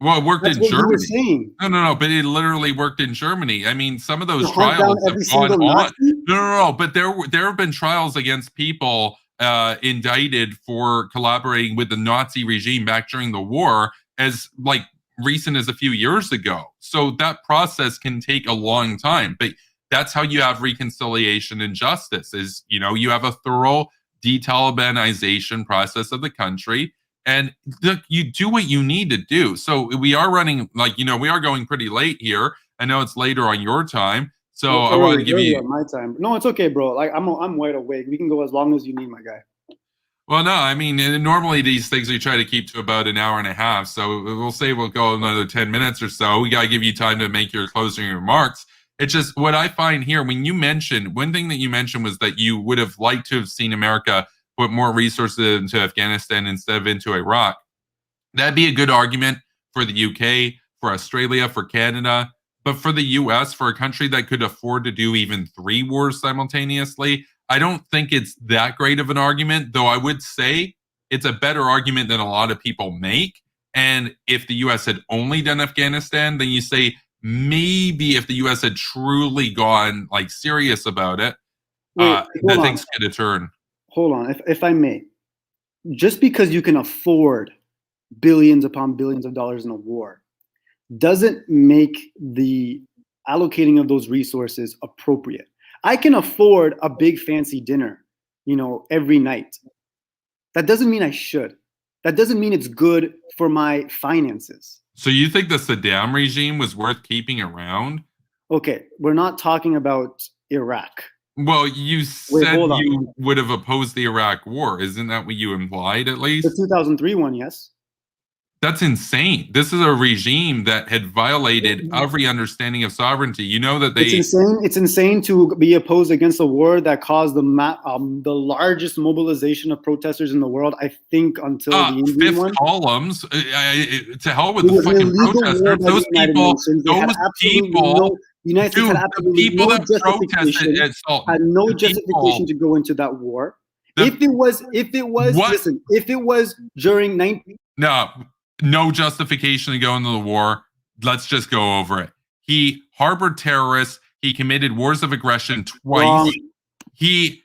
Well, it worked That's in what you were Germany. saying. No, but it literally worked in Germany. I mean, some of To those hunt down trials have every gone single on. Nazi? No, but there have been trials against people indicted for collaborating with the Nazi regime back during the war, as like recent as a few years ago. So that process can take a long time, but that's how you have reconciliation and justice. Is you have a thorough de-Talibanization process of the country. And you do what you need to do. So we are running, we are going pretty late here. I know it's later on your time. So Well, I want to give early you. on my time. No, it's okay, bro. Like I'm wide awake. We can go as long as you need, my guy. Well, no, I mean, normally these things we try to keep to about an hour and a half. So we'll say we'll go another 10 minutes or so. We got to give you time to make your closing remarks. It's just what I find here when you mentioned one thing that you mentioned was that you would have liked to have seen America put more resources into Afghanistan instead of into Iraq. That'd be a good argument for the UK, for Australia, for Canada. But for the US, for a country that could afford to do even 3 wars simultaneously, I don't think it's that great of an argument, though I would say it's a better argument than a lot of people make. And if the US had only done Afghanistan, then you say maybe if the US had truly gone serious about it, Wait, hold that on. things could have turned. Hold on. If I may. Just because you can afford billions upon billions of dollars in a war doesn't make the allocating of those resources appropriate. I can afford a big fancy dinner, every night. That doesn't mean I should. That doesn't mean it's good for my finances. So you think the Saddam regime was worth keeping around? Okay, we're not talking about Iraq. Well, you said you would have opposed the Iraq war. Isn't that what you implied, at least? The 2003 one, yes. That's insane. This is a regime that had violated every understanding of sovereignty. You know that they. It's insane. It's insane to be opposed against a war that caused the largest mobilization of protesters in the world. I think until the Indian fifth one. columns. To hell with the fucking protesters. Those people. The United States had absolutely people no that protested at Sultan had no justification to go into that war. If it was during 19. No justification to go into the war. Let's just go over it. He harbored terrorists. He committed wars of aggression twice. He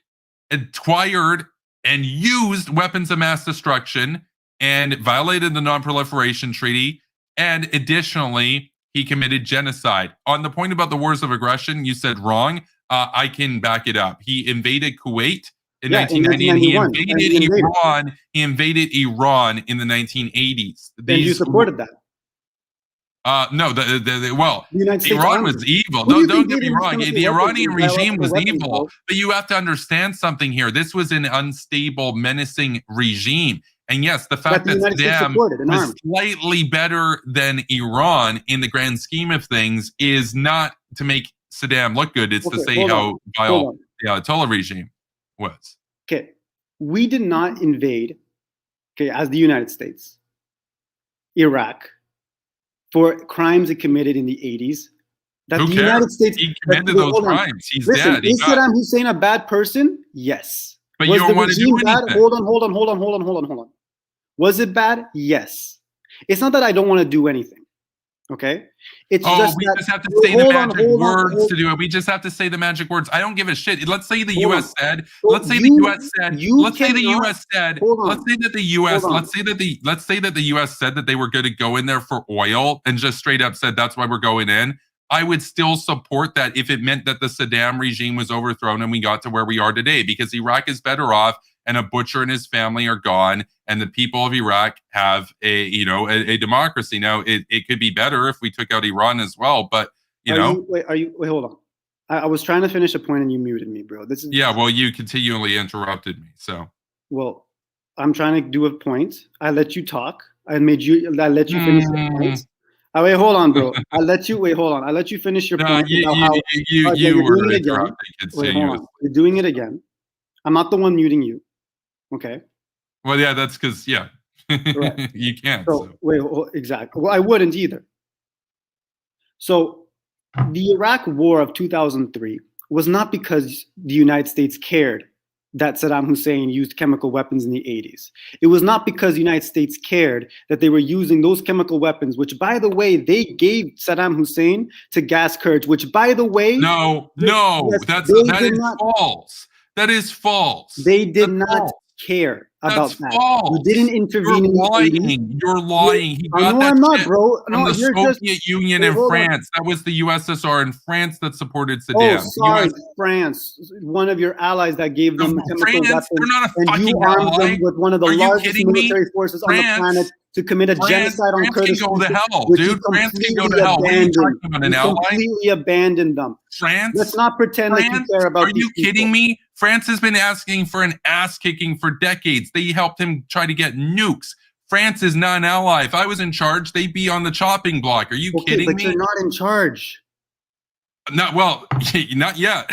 acquired and used weapons of mass destruction and violated the Non-Proliferation Treaty. And additionally, he committed genocide. On the point about the wars of aggression, you said wrong. I can back it up. He invaded Kuwait in 1990, and he invaded Iran in the 1980s. And you supported that? No, Iran was evil. Don't get me wrong. The Iranian regime was evil. But you have to understand something here. This was an unstable, menacing regime. And yes, the fact that Saddam was slightly better than Iran in the grand scheme of things is not to make Saddam look good. It's to say how vile the Ayatollah regime was. Okay. We did not invade, as the United States, Iraq for crimes it committed in the 80s. That the United States he committed those crimes. He's dead. Is Saddam Hussein a bad person? Yes. But you don't want to do anything. Hold on. Was it bad? Yes. It's not that I don't want to do anything. Okay? It's just have to say the magic words to do it. We just have to say the magic words. I don't give a shit. Let's say the U.S. said. Let's say the U.S. said. Let's say the U.S. said. Let's say that the U.S. Let's say that the U.S. said that they were going to go in there for oil and just straight up said that's why we're going in. I would still support that if it meant that the Saddam regime was overthrown and we got to where we are today, because Iraq is better off and a butcher and his family are gone and the people of Iraq have a democracy. Now, it could be better if we took out Iran as well, but wait, hold on. I was trying to finish a point and you muted me, bro. Well, you continually interrupted me, so. Well, I'm trying to do a point. I let you talk. I let you finish your point. Wait, hold on, bro. I let you finish your point. You were interrupting continuously. You're doing it again. I'm not the one muting you. Okay. Well, yeah, that's because, you can't. So. Wait, exactly. Well, I wouldn't either. So the Iraq War of 2003 was not because the United States cared that Saddam Hussein used chemical weapons in the 80s. It was not because the United States cared that they were using those chemical weapons, which, by the way, they gave Saddam Hussein to gas Kurds, which, by the way... No, that is false. That is false. They did not care about that. False. You didn't intervene. You're lying. He got I'm not, bro. From the Soviet Union and France. That was the USSR and France that supported Saddam. Oh, sorry, France. One of your allies that gave them chemical weapons. They're not a and fucking you armed them with one of the largest military forces on the planet to commit a genocide on Kurdish people. France can go to hell, dude. France can go to hell. What are you talking about, an ally? Completely abandoned them. France? Let's not pretend like you care about these people. Are you kidding me? France has been asking for an ass kicking for decades. They helped him try to get nukes. France is not an ally. If I was in charge, they'd be on the chopping block. Are you kidding me? But you're not in charge. Not yet.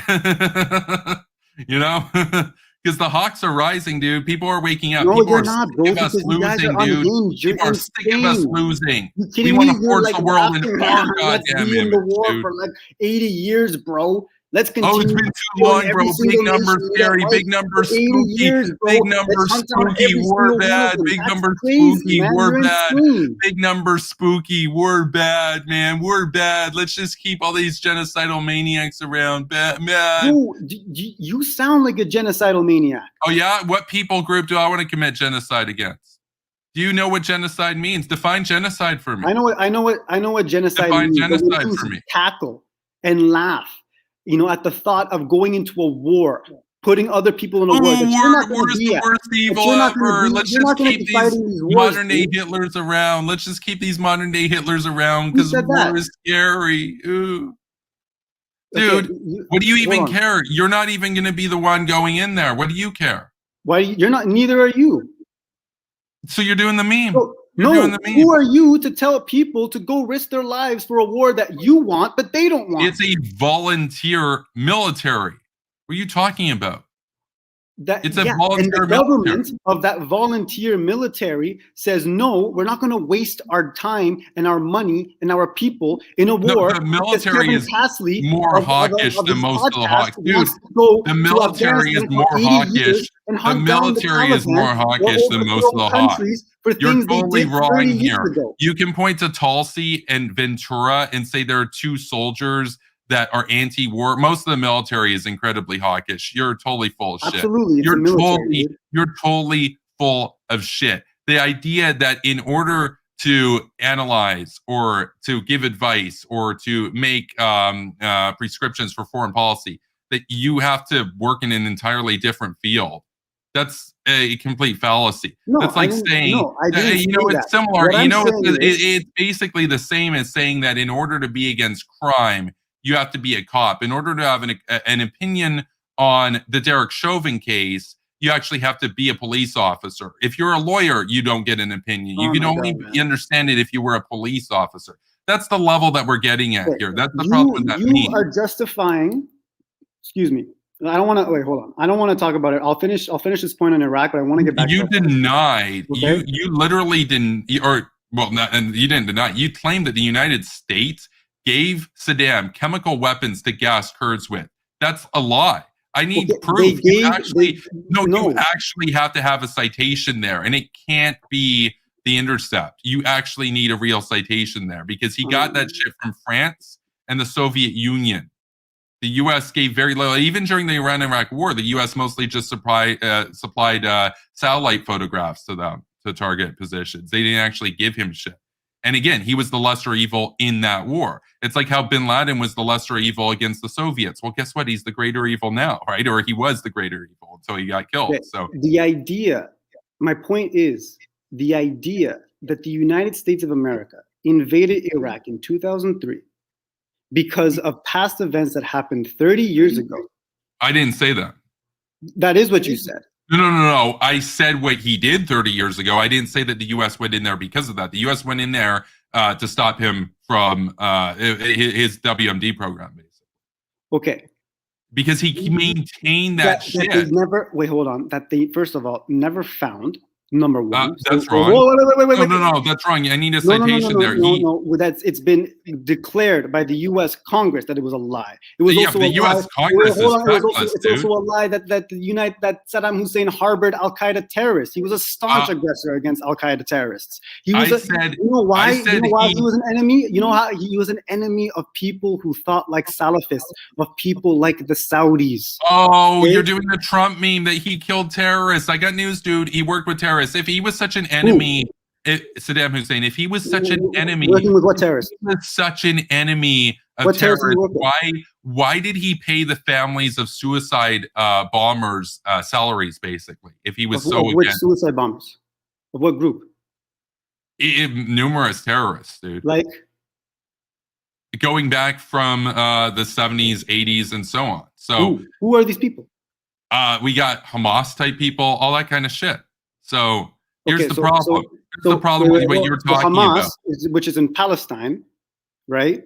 Because the hawks are rising, dude. People are waking up. No, People you're are not, sick bro. of us losing, dude. People are sick of us losing. We want to force the world into our goddamn image, in the war for like 80 years, bro. Let's continue. Oh, it's been too long, bro. Big numbers scary. Big numbers spooky. Big numbers spooky. We're bad. Big numbers spooky. We're bad. Big numbers spooky. We're bad, man. We're bad. Let's just keep all these genocidal maniacs around. Bad. Bro, you sound like a genocidal maniac. Oh, yeah? What people group do I want to commit genocide against? Do you know what genocide means? Define genocide for me. I know what genocide means. Define genocide for me. Cackle and laugh. At the thought of going into a war, putting other people in a war. War's the worst evil ever. Let's just keep these modern-day Hitlers around. Let's just keep these modern-day Hitlers around because war is scary. Ooh. Dude, what do you even care? You're not even going to be the one going in there. What do you care? Why? You're not. Neither are you. So you're doing the meme. Who are you to tell people to go risk their lives for a war that you want, but they don't want? It's a volunteer military. What are you talking about? It's a volunteer and the government of that volunteer military says, no, we're not going to waste our time and our money and our people in a war. The military is more hawkish than most of the hawks. Dude, the military is more hawkish. The military is more hawkish than most of the hawks. You're totally wrong here. You can point to Tulsi and Ventura and say there are two soldiers that are anti-war. Most of the military is incredibly hawkish. You're totally full of shit. Absolutely. You're totally full of shit. The idea that in order to analyze or to give advice or to make prescriptions for foreign policy, that you have to work in an entirely different field. That's a complete fallacy. That's like saying, it's similar. It's basically the same as saying that in order to be against crime, you have to be a cop. In order to have an opinion on the Derek Chauvin case, you actually have to be a police officer. If you're a lawyer, you don't get an opinion. You can only understand it if you were a police officer. That's the level that we're getting at here. That's the problem with that meme. You are justifying, excuse me. I don't want to wait. Hold on. I don't want to talk about it. I'll finish this point on Iraq, but I want to get back. You denied. Okay? You literally didn't, you didn't deny. You claimed that the United States gave Saddam chemical weapons to gas Kurds with. That's a lie. I need proof. You actually have to have a citation there, and it can't be The Intercept. You actually need a real citation there because he got that shit from France and the Soviet Union. The U.S. gave very little. Even during the Iran-Iraq war, the U.S. mostly just supplied satellite photographs to them to target positions. They didn't actually give him shit. And again, he was the lesser evil in that war. It's like how bin Laden was the lesser evil against the Soviets. Well, guess what? He's the greater evil now, right? Or he was the greater evil until he got killed. So the idea, my point is, the idea that the United States of America invaded Iraq in 2003 because of past events that happened 30 years ago. I didn't say that. That is what you said. No. I said what he did 30 years ago. I didn't say that the U.S. went in there because of that. The U.S. went in there to stop him from his WMD program, basically. Okay. Because he maintained that shit. That they never, wait, hold on. That they, first of all, never found. Number one. That's wrong. Wait. No, that's wrong. I need a citation there. No. It's been declared by the U.S. Congress that it was a lie. It was also the U.S. Congress is feckless, It's also a lie that Saddam Hussein harbored Al Qaeda terrorists. He was a staunch aggressor against Al Qaeda terrorists. You know why he was an enemy? You know how he was an enemy of people who thought like Salafists, of people like the Saudis. Oh, you're doing the Trump meme that he killed terrorists. I got news, dude. He worked with terrorists. If he was such an enemy, Saddam Hussein, if he was such an enemy, working with what terrorists? He was such an enemy of terrorists. Why did he pay the families of suicide bombers salaries, basically? If he was which suicide bombers? Of what group? Numerous terrorists, dude. Like going back from the 70s, 80s, and so on. So who are these people? We got Hamas type people, all that kind of shit. So here's the problem. Here's the problem with what you were talking Hamas, about. Which is in Palestine, right?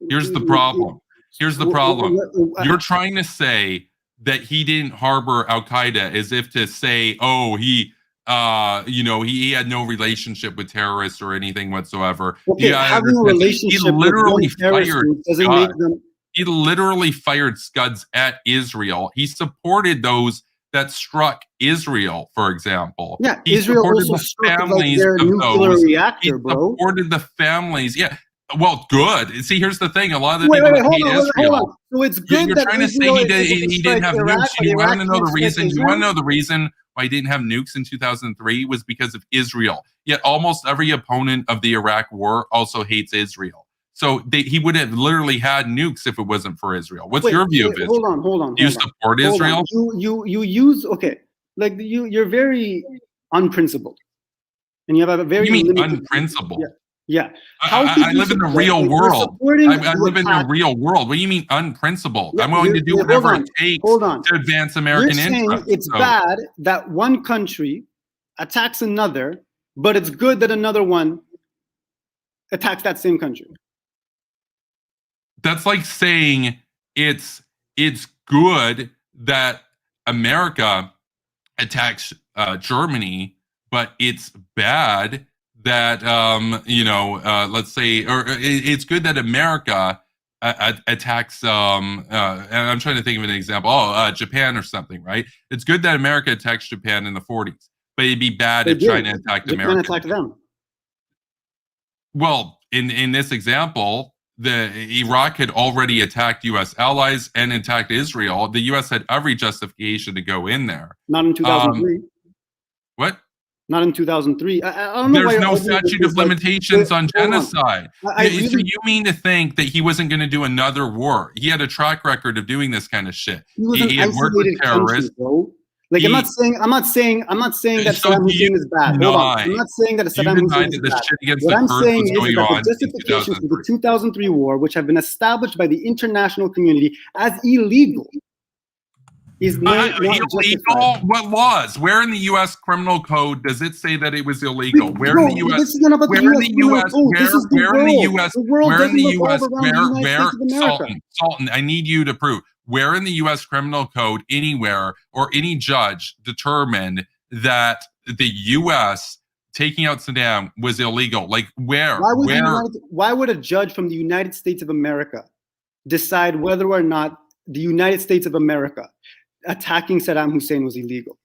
Here's the problem. You're trying to say that he didn't harbor Al Qaeda as if to say, oh, he had no relationship with terrorists or anything whatsoever. Okay, having a relationship with terrorists doesn't make them. He literally fired Scuds at Israel. He supported those that struck Israel, for example. Yeah, Israel also struck their nuclear reactor, bro. He supported the families. Yeah. Well, good. See, here's the thing. A lot of the people that hate Israel. So it's good you're trying to say he didn't have nukes. You want to know the reason? You want to know the reason why he didn't have nukes in 2003 was because of Israel. Yet almost every opponent of the Iraq war also hates Israel. So he would have literally had nukes if it wasn't for Israel. What's your view of Israel? Hold on. Do you support Israel? You use you're very unprincipled, and you have a very. You mean unprincipled? Yeah. I live in the real world. I live in the real world. What do you mean unprincipled? I'm willing to do whatever it takes to advance American interests. It's bad that one country attacks another, but it's good that another one attacks that same country. That's like saying it's good that America attacks Germany, but it's bad that let's say, or it's good that America attacks and I'm trying to think of an example. Japan or something, right? It's good that America attacks Japan in the 40s, but it'd be bad if China attacked America. Japan attacked them. Well, in this example, the Iraq had already attacked U.S. allies and attacked Israel. The U.S. had every justification to go in there. Not in 2003. What? Not in 2003. I don't know. There's no statute of limitations on genocide. So you mean to think that he wasn't going to do another war? He had a track record of doing this kind of shit. He had worked with terrorists. Like I'm not saying that Saddam Hussein is bad. Hold on. I'm not saying that Saddam Hussein is bad. What I'm saying is that the justifications for the 2003 war, which have been established by the international community as illegal, is not illegal. What laws? Where in the U.S. criminal code does it say that it was illegal? Where in the U.S. This is not about the U.S. Where in the U.S. Where in the U.S. Where Sultan, I need you to prove. Where in the U.S. criminal code, anywhere, or any judge determined that the U.S. taking out Saddam was illegal? Like where? Why would a judge from the United States of America decide whether or not the United States of America attacking Saddam Hussein was illegal?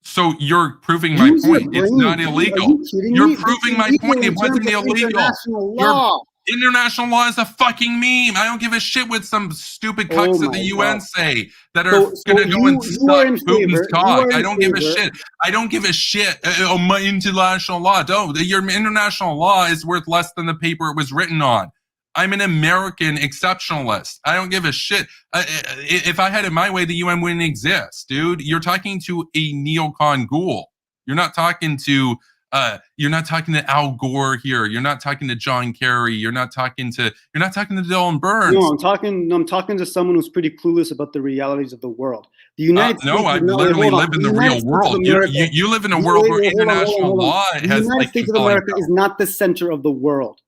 So you're proving my point. It's not illegal. You're proving my point. It wasn't illegal. International law is a fucking meme. I don't give a shit what some stupid cucks at the UN say that are going to go and suck Putin's cock. I don't give a shit. I don't give a shit. My international law. Don't. Your international law is worth less than the paper it was written on. I'm an American exceptionalist. I don't give a shit. If I had it my way, the UN wouldn't exist, dude. You're talking to a neocon ghoul. You're not talking to Al Gore here. You're not talking to John Kerry. You're not talking to Dylan Burns. No, I'm talking to someone who's pretty clueless about the realities of the world. The United States. No, I literally live in the real world. You live in a world where international law has. The United States of America is not the center of the world.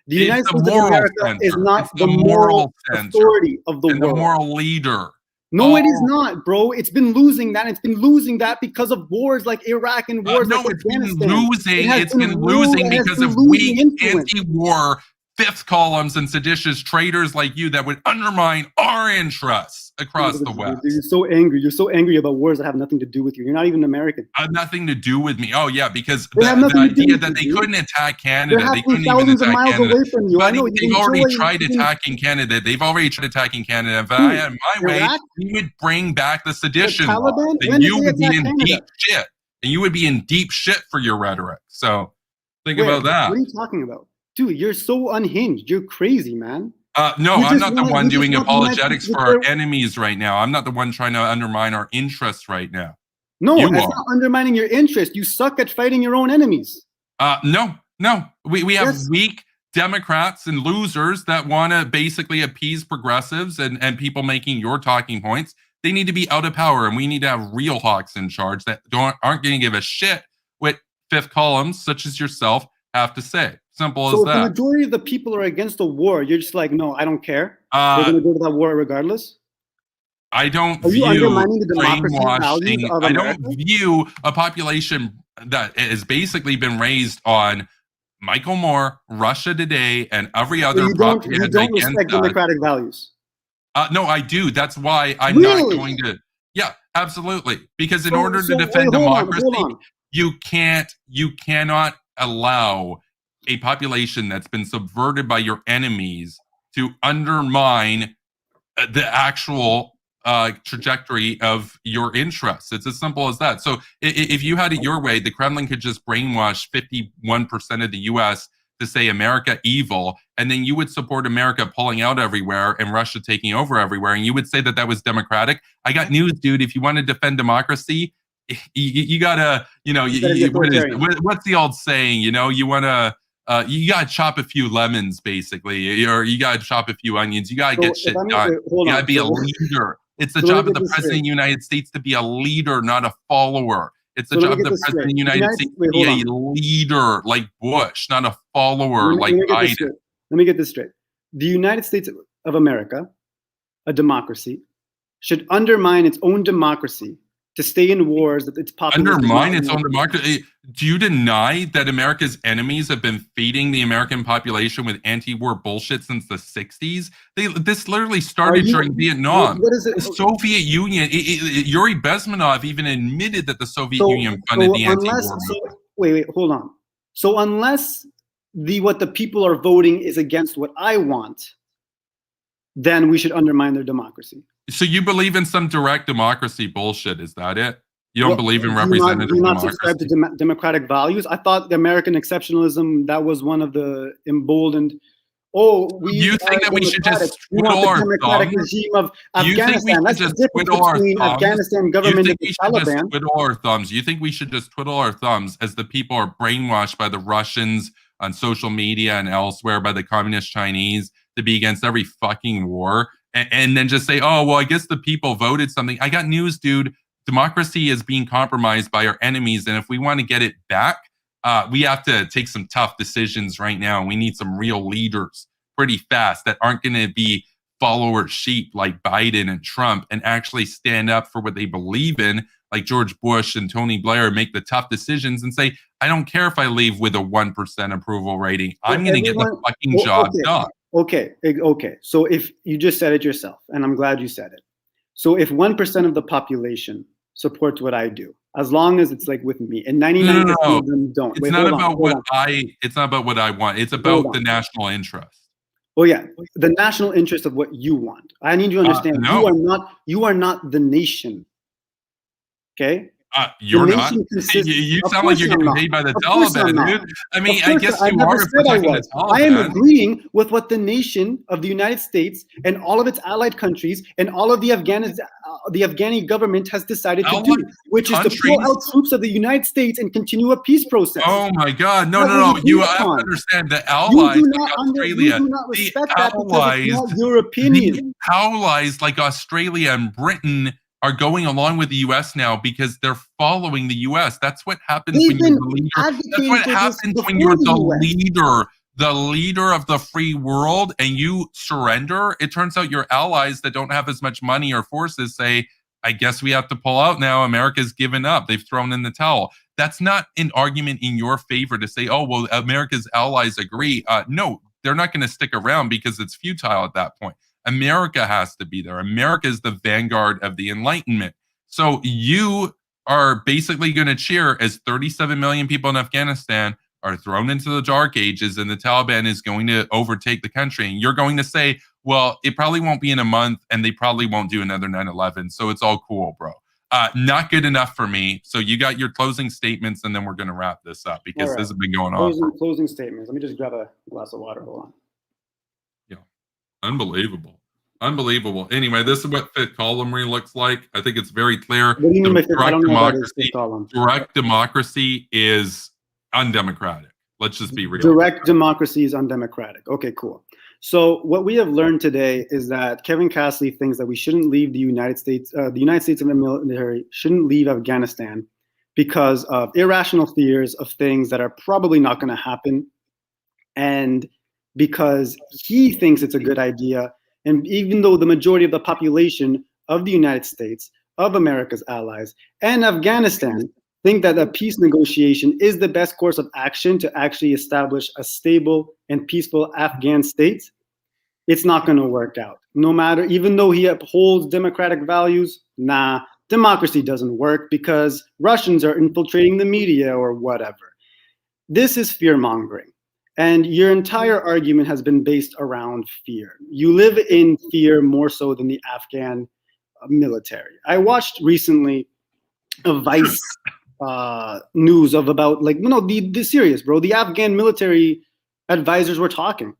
The United States of America is not the moral authority of the world. The moral leader. No, it is not, bro. It's been losing that. It's been losing that because of wars like Iraq and wars like Afghanistan. It's been losing because of weak anti-war fifth columns and seditious traitors like you that would undermine our interests across the West. You're so angry. You're so angry about wars that have nothing to do with you. You're not even American. Nothing to do with me. Oh, yeah, because the idea that they couldn't attack Canada, they couldn't even attack Canada. But they've already tried attacking Canada. They've already tried attacking Canada. If I had my way, we would bring back the sedition law. And you would be in deep shit. And you would be in deep shit for your rhetoric. So think about that. What are you talking about? Dude, you're so unhinged. You're crazy, man. No, I'm not the one doing apologetics for our enemies right now. I'm not the one trying to undermine our interests right now. No, it's not undermining your interest. You suck at fighting your own enemies. No. We have weak Democrats and losers that want to basically appease progressives and people making your talking points. They need to be out of power, and we need to have real hawks in charge that aren't going to give a shit what fifth columns such as yourself have to say. Simple as that. So the majority of the people are against the war. You're just like, no, I don't care. They're going to go to that war regardless. I don't view brainwashing. I don't view a population that has basically been raised on Michael Moore, Russia Today, and every other propaganda. You don't respect democratic values. No, I do. That's why I'm not going to. Yeah, absolutely. Because in order to defend democracy, you cannot allow a population that's been subverted by your enemies to undermine the actual trajectory of your interests. It's as simple as that. So if you had it your way, the Kremlin could just brainwash 51% of the US to say America evil, and then you would support America pulling out everywhere and Russia taking over everywhere, and you would say that that was democratic. I got news, dude. If you want to defend democracy, you gotta, what's the old saying? You want to, you gotta chop a few lemons, basically, or you gotta chop a few onions. You gotta get shit done. You gotta be a leader. It's the job of the president of the United States to be a leader, not a follower. It's the job of the president of the United States to be a leader like Bush, not a follower like Biden. Let me get this straight. The United States of America, a democracy, should undermine its own democracy to stay in wars that its population undermine its own democracy. Do you deny that America's enemies have been feeding the American population with anti-war bullshit since the 60s? This literally started during Vietnam. What is it? The Soviet Union, Yuri Bezmenov even admitted that the Soviet Union funded the anti-war movement. Wait, hold on. So unless what the people are voting is against what I want, then we should undermine their democracy. So you believe in some direct democracy bullshit? Is that it? You don't believe in representative democracy? Do you not subscribe to democratic values? I thought the American exceptionalism, that was one of the emboldened. You think that we should just twiddle our thumbs? Regime of Afghanistan. That's the difference between Afghanistan government and the Taliban. Twiddle our thumbs. You think we should just twiddle our thumbs as the people are brainwashed by the Russians on social media and elsewhere, by the communist Chinese, to be against every fucking war? And then just say, oh, well, I guess the people voted something. I got news, dude. Democracy is being compromised by our enemies. And if we want to get it back, we have to take some tough decisions right now. We need some real leaders pretty fast that aren't going to be follower sheep like Biden and Trump and actually stand up for what they believe in, like George Bush and Tony Blair, make the tough decisions and say, I don't care if I leave with a 1% approval rating. I'm going to get the fucking job done. Okay. So if you just said it yourself, and I'm glad you said it. So if 1% of the population supports what I do, as long as it's like with me. And 99% of them don't. It's Wait, not hold about on. what it's not about what I want. It's about the national interest. Oh yeah, the national interest of what you want. I need you to understand. No. You are not the nation. Okay. You're not. You sound like you're getting paid by the Taliban, dude. I mean, I guess you are protecting the Taliban. I am agreeing with what the nation of the United States and all of its allied countries and all of the Afghani government has decided to do, which is to pull out troops of the United States and continue a peace process. Oh my God! No! You have to understand the allies like Australia, your opinion. The allies like Australia and Britain are going along with the U.S. now because they're following the U.S. That's what happens when you're the leader. That's what happens when you're the leader of the free world, and you surrender. It turns out your allies that don't have as much money or forces say, I guess we have to pull out now. America's given up. They've thrown in the towel. That's not an argument in your favor to say, oh, well, America's allies agree. No, they're not going to stick around because it's futile at that point. America has to be there. America is the vanguard of the Enlightenment. So you are basically going to cheer as 37 million people in Afghanistan are thrown into the dark ages and the Taliban is going to overtake the country. And you're going to say, well, it probably won't be in a month and they probably won't do another 9/11. So it's all cool, bro. Not good enough for me. So you got your closing statements and then we're going to wrap this up because this has been going on. Closing statements. Let me just grab a glass of water. Hold on. Unbelievable. Anyway, this is what Fit Column looks like. I think it's very clear. What do you mean by Fit? I don't know about this Fit Column. Direct democracy is undemocratic. Let's just be real. Direct democracy is undemocratic. Okay, cool. So what we have learned today is that Kevin Castley thinks that we shouldn't leave the United States. The United States of the military shouldn't leave Afghanistan because of irrational fears of things that are probably not going to happen, and because he thinks it's a good idea. And even though the majority of the population of the United States, of America's allies, and Afghanistan think that a peace negotiation is the best course of action to actually establish a stable and peaceful Afghan state, it's not going to work out. No matter, even though he upholds democratic values, democracy doesn't work because Russians are infiltrating the media or whatever. This is fear-mongering. And your entire argument has been based around fear. You live in fear more so than the Afghan military. I watched recently a Vice news of about the serious, bro. The Afghan military advisors were talking.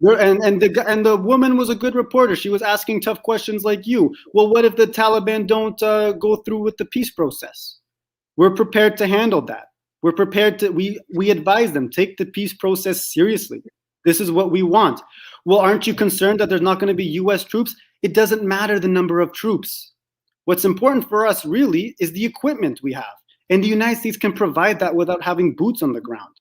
And the woman was a good reporter. She was asking tough questions like you. Well, what if the Taliban don't go through with the peace process? We're prepared to handle that. We're prepared to, we advise them, take the peace process seriously. This is what we want. Well, aren't you concerned that there's not going to be US troops? It doesn't matter the number of troops. What's important for us really is the equipment we have. And the United States can provide that without having boots on the ground.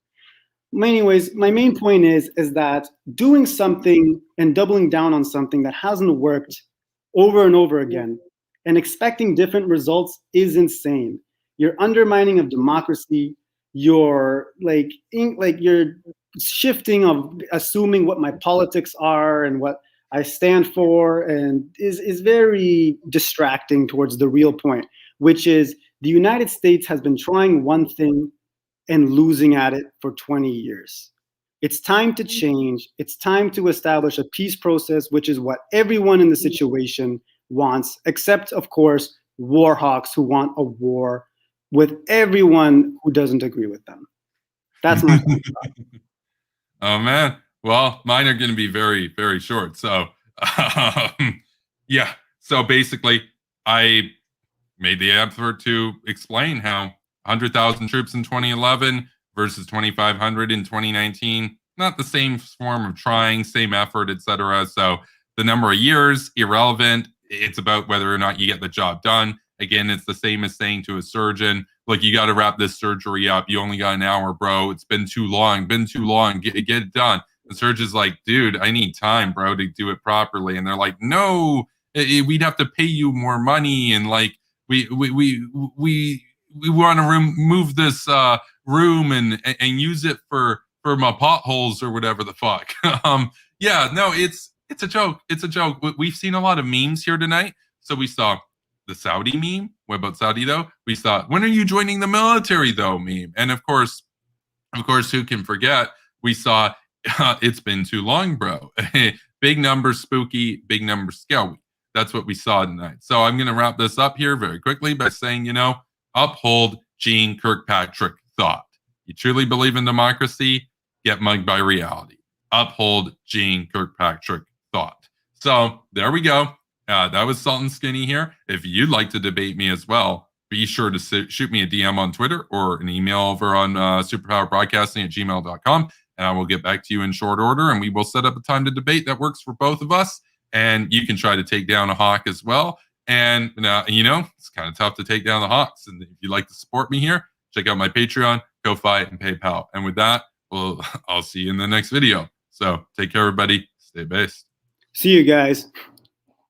Anyways, my main point is that doing something and doubling down on something that hasn't worked over and over again and expecting different results is insane. You're undermining of democracy. You're you're shifting of assuming what my politics are and what I stand for, and is very distracting towards the real point, which is the United States has been trying one thing and losing at it for 20 years. It's time to change. It's time to establish a peace process, which is what everyone in the situation wants, except, of course, war hawks who want a war with everyone who doesn't agree with them. That's my Oh, man. Well, mine are going to be very, very short. So, yeah. So basically, I made the effort to explain how 100,000 troops in 2011 versus 2,500 in 2019, not the same form of trying, same effort, etc. So the number of years, irrelevant. It's about whether or not you get the job done. Again, it's the same as saying to a surgeon, look, you got to wrap this surgery up. You only got an hour, bro. It's been too long. Get it done. The surgeon's like, dude, I need time, bro, to do it properly. And they're like, no, we'd have to pay you more money. And like, we want to remove this room and use it for my potholes or whatever the fuck. Yeah, no, it's a joke. It's a joke. We've seen a lot of memes here tonight. So we saw the Saudi meme. What about Saudi though? We saw, when are you joining the military though meme. And of course, who can forget? We saw it's been too long, bro. Big numbers spooky, big numbers scary. That's what we saw tonight. So I'm going to wrap this up here very quickly by saying, uphold Gene Kirkpatrick thought. You truly believe in democracy? Get mugged by reality. Uphold Gene Kirkpatrick thought. So there we go. That was Sultan Skinny here. If you'd like to debate me as well, be sure to shoot me a DM on Twitter or an email over on superpowerbroadcasting@gmail.com, and I will get back to you in short order, and we will set up a time to debate that works for both of us. And you can try to take down a hawk as well. And, it's kind of tough to take down the hawks. And if you'd like to support me here, check out my Patreon, Ko-Fi, and PayPal. And with that, I'll see you in the next video. So take care, everybody. Stay based. See you guys.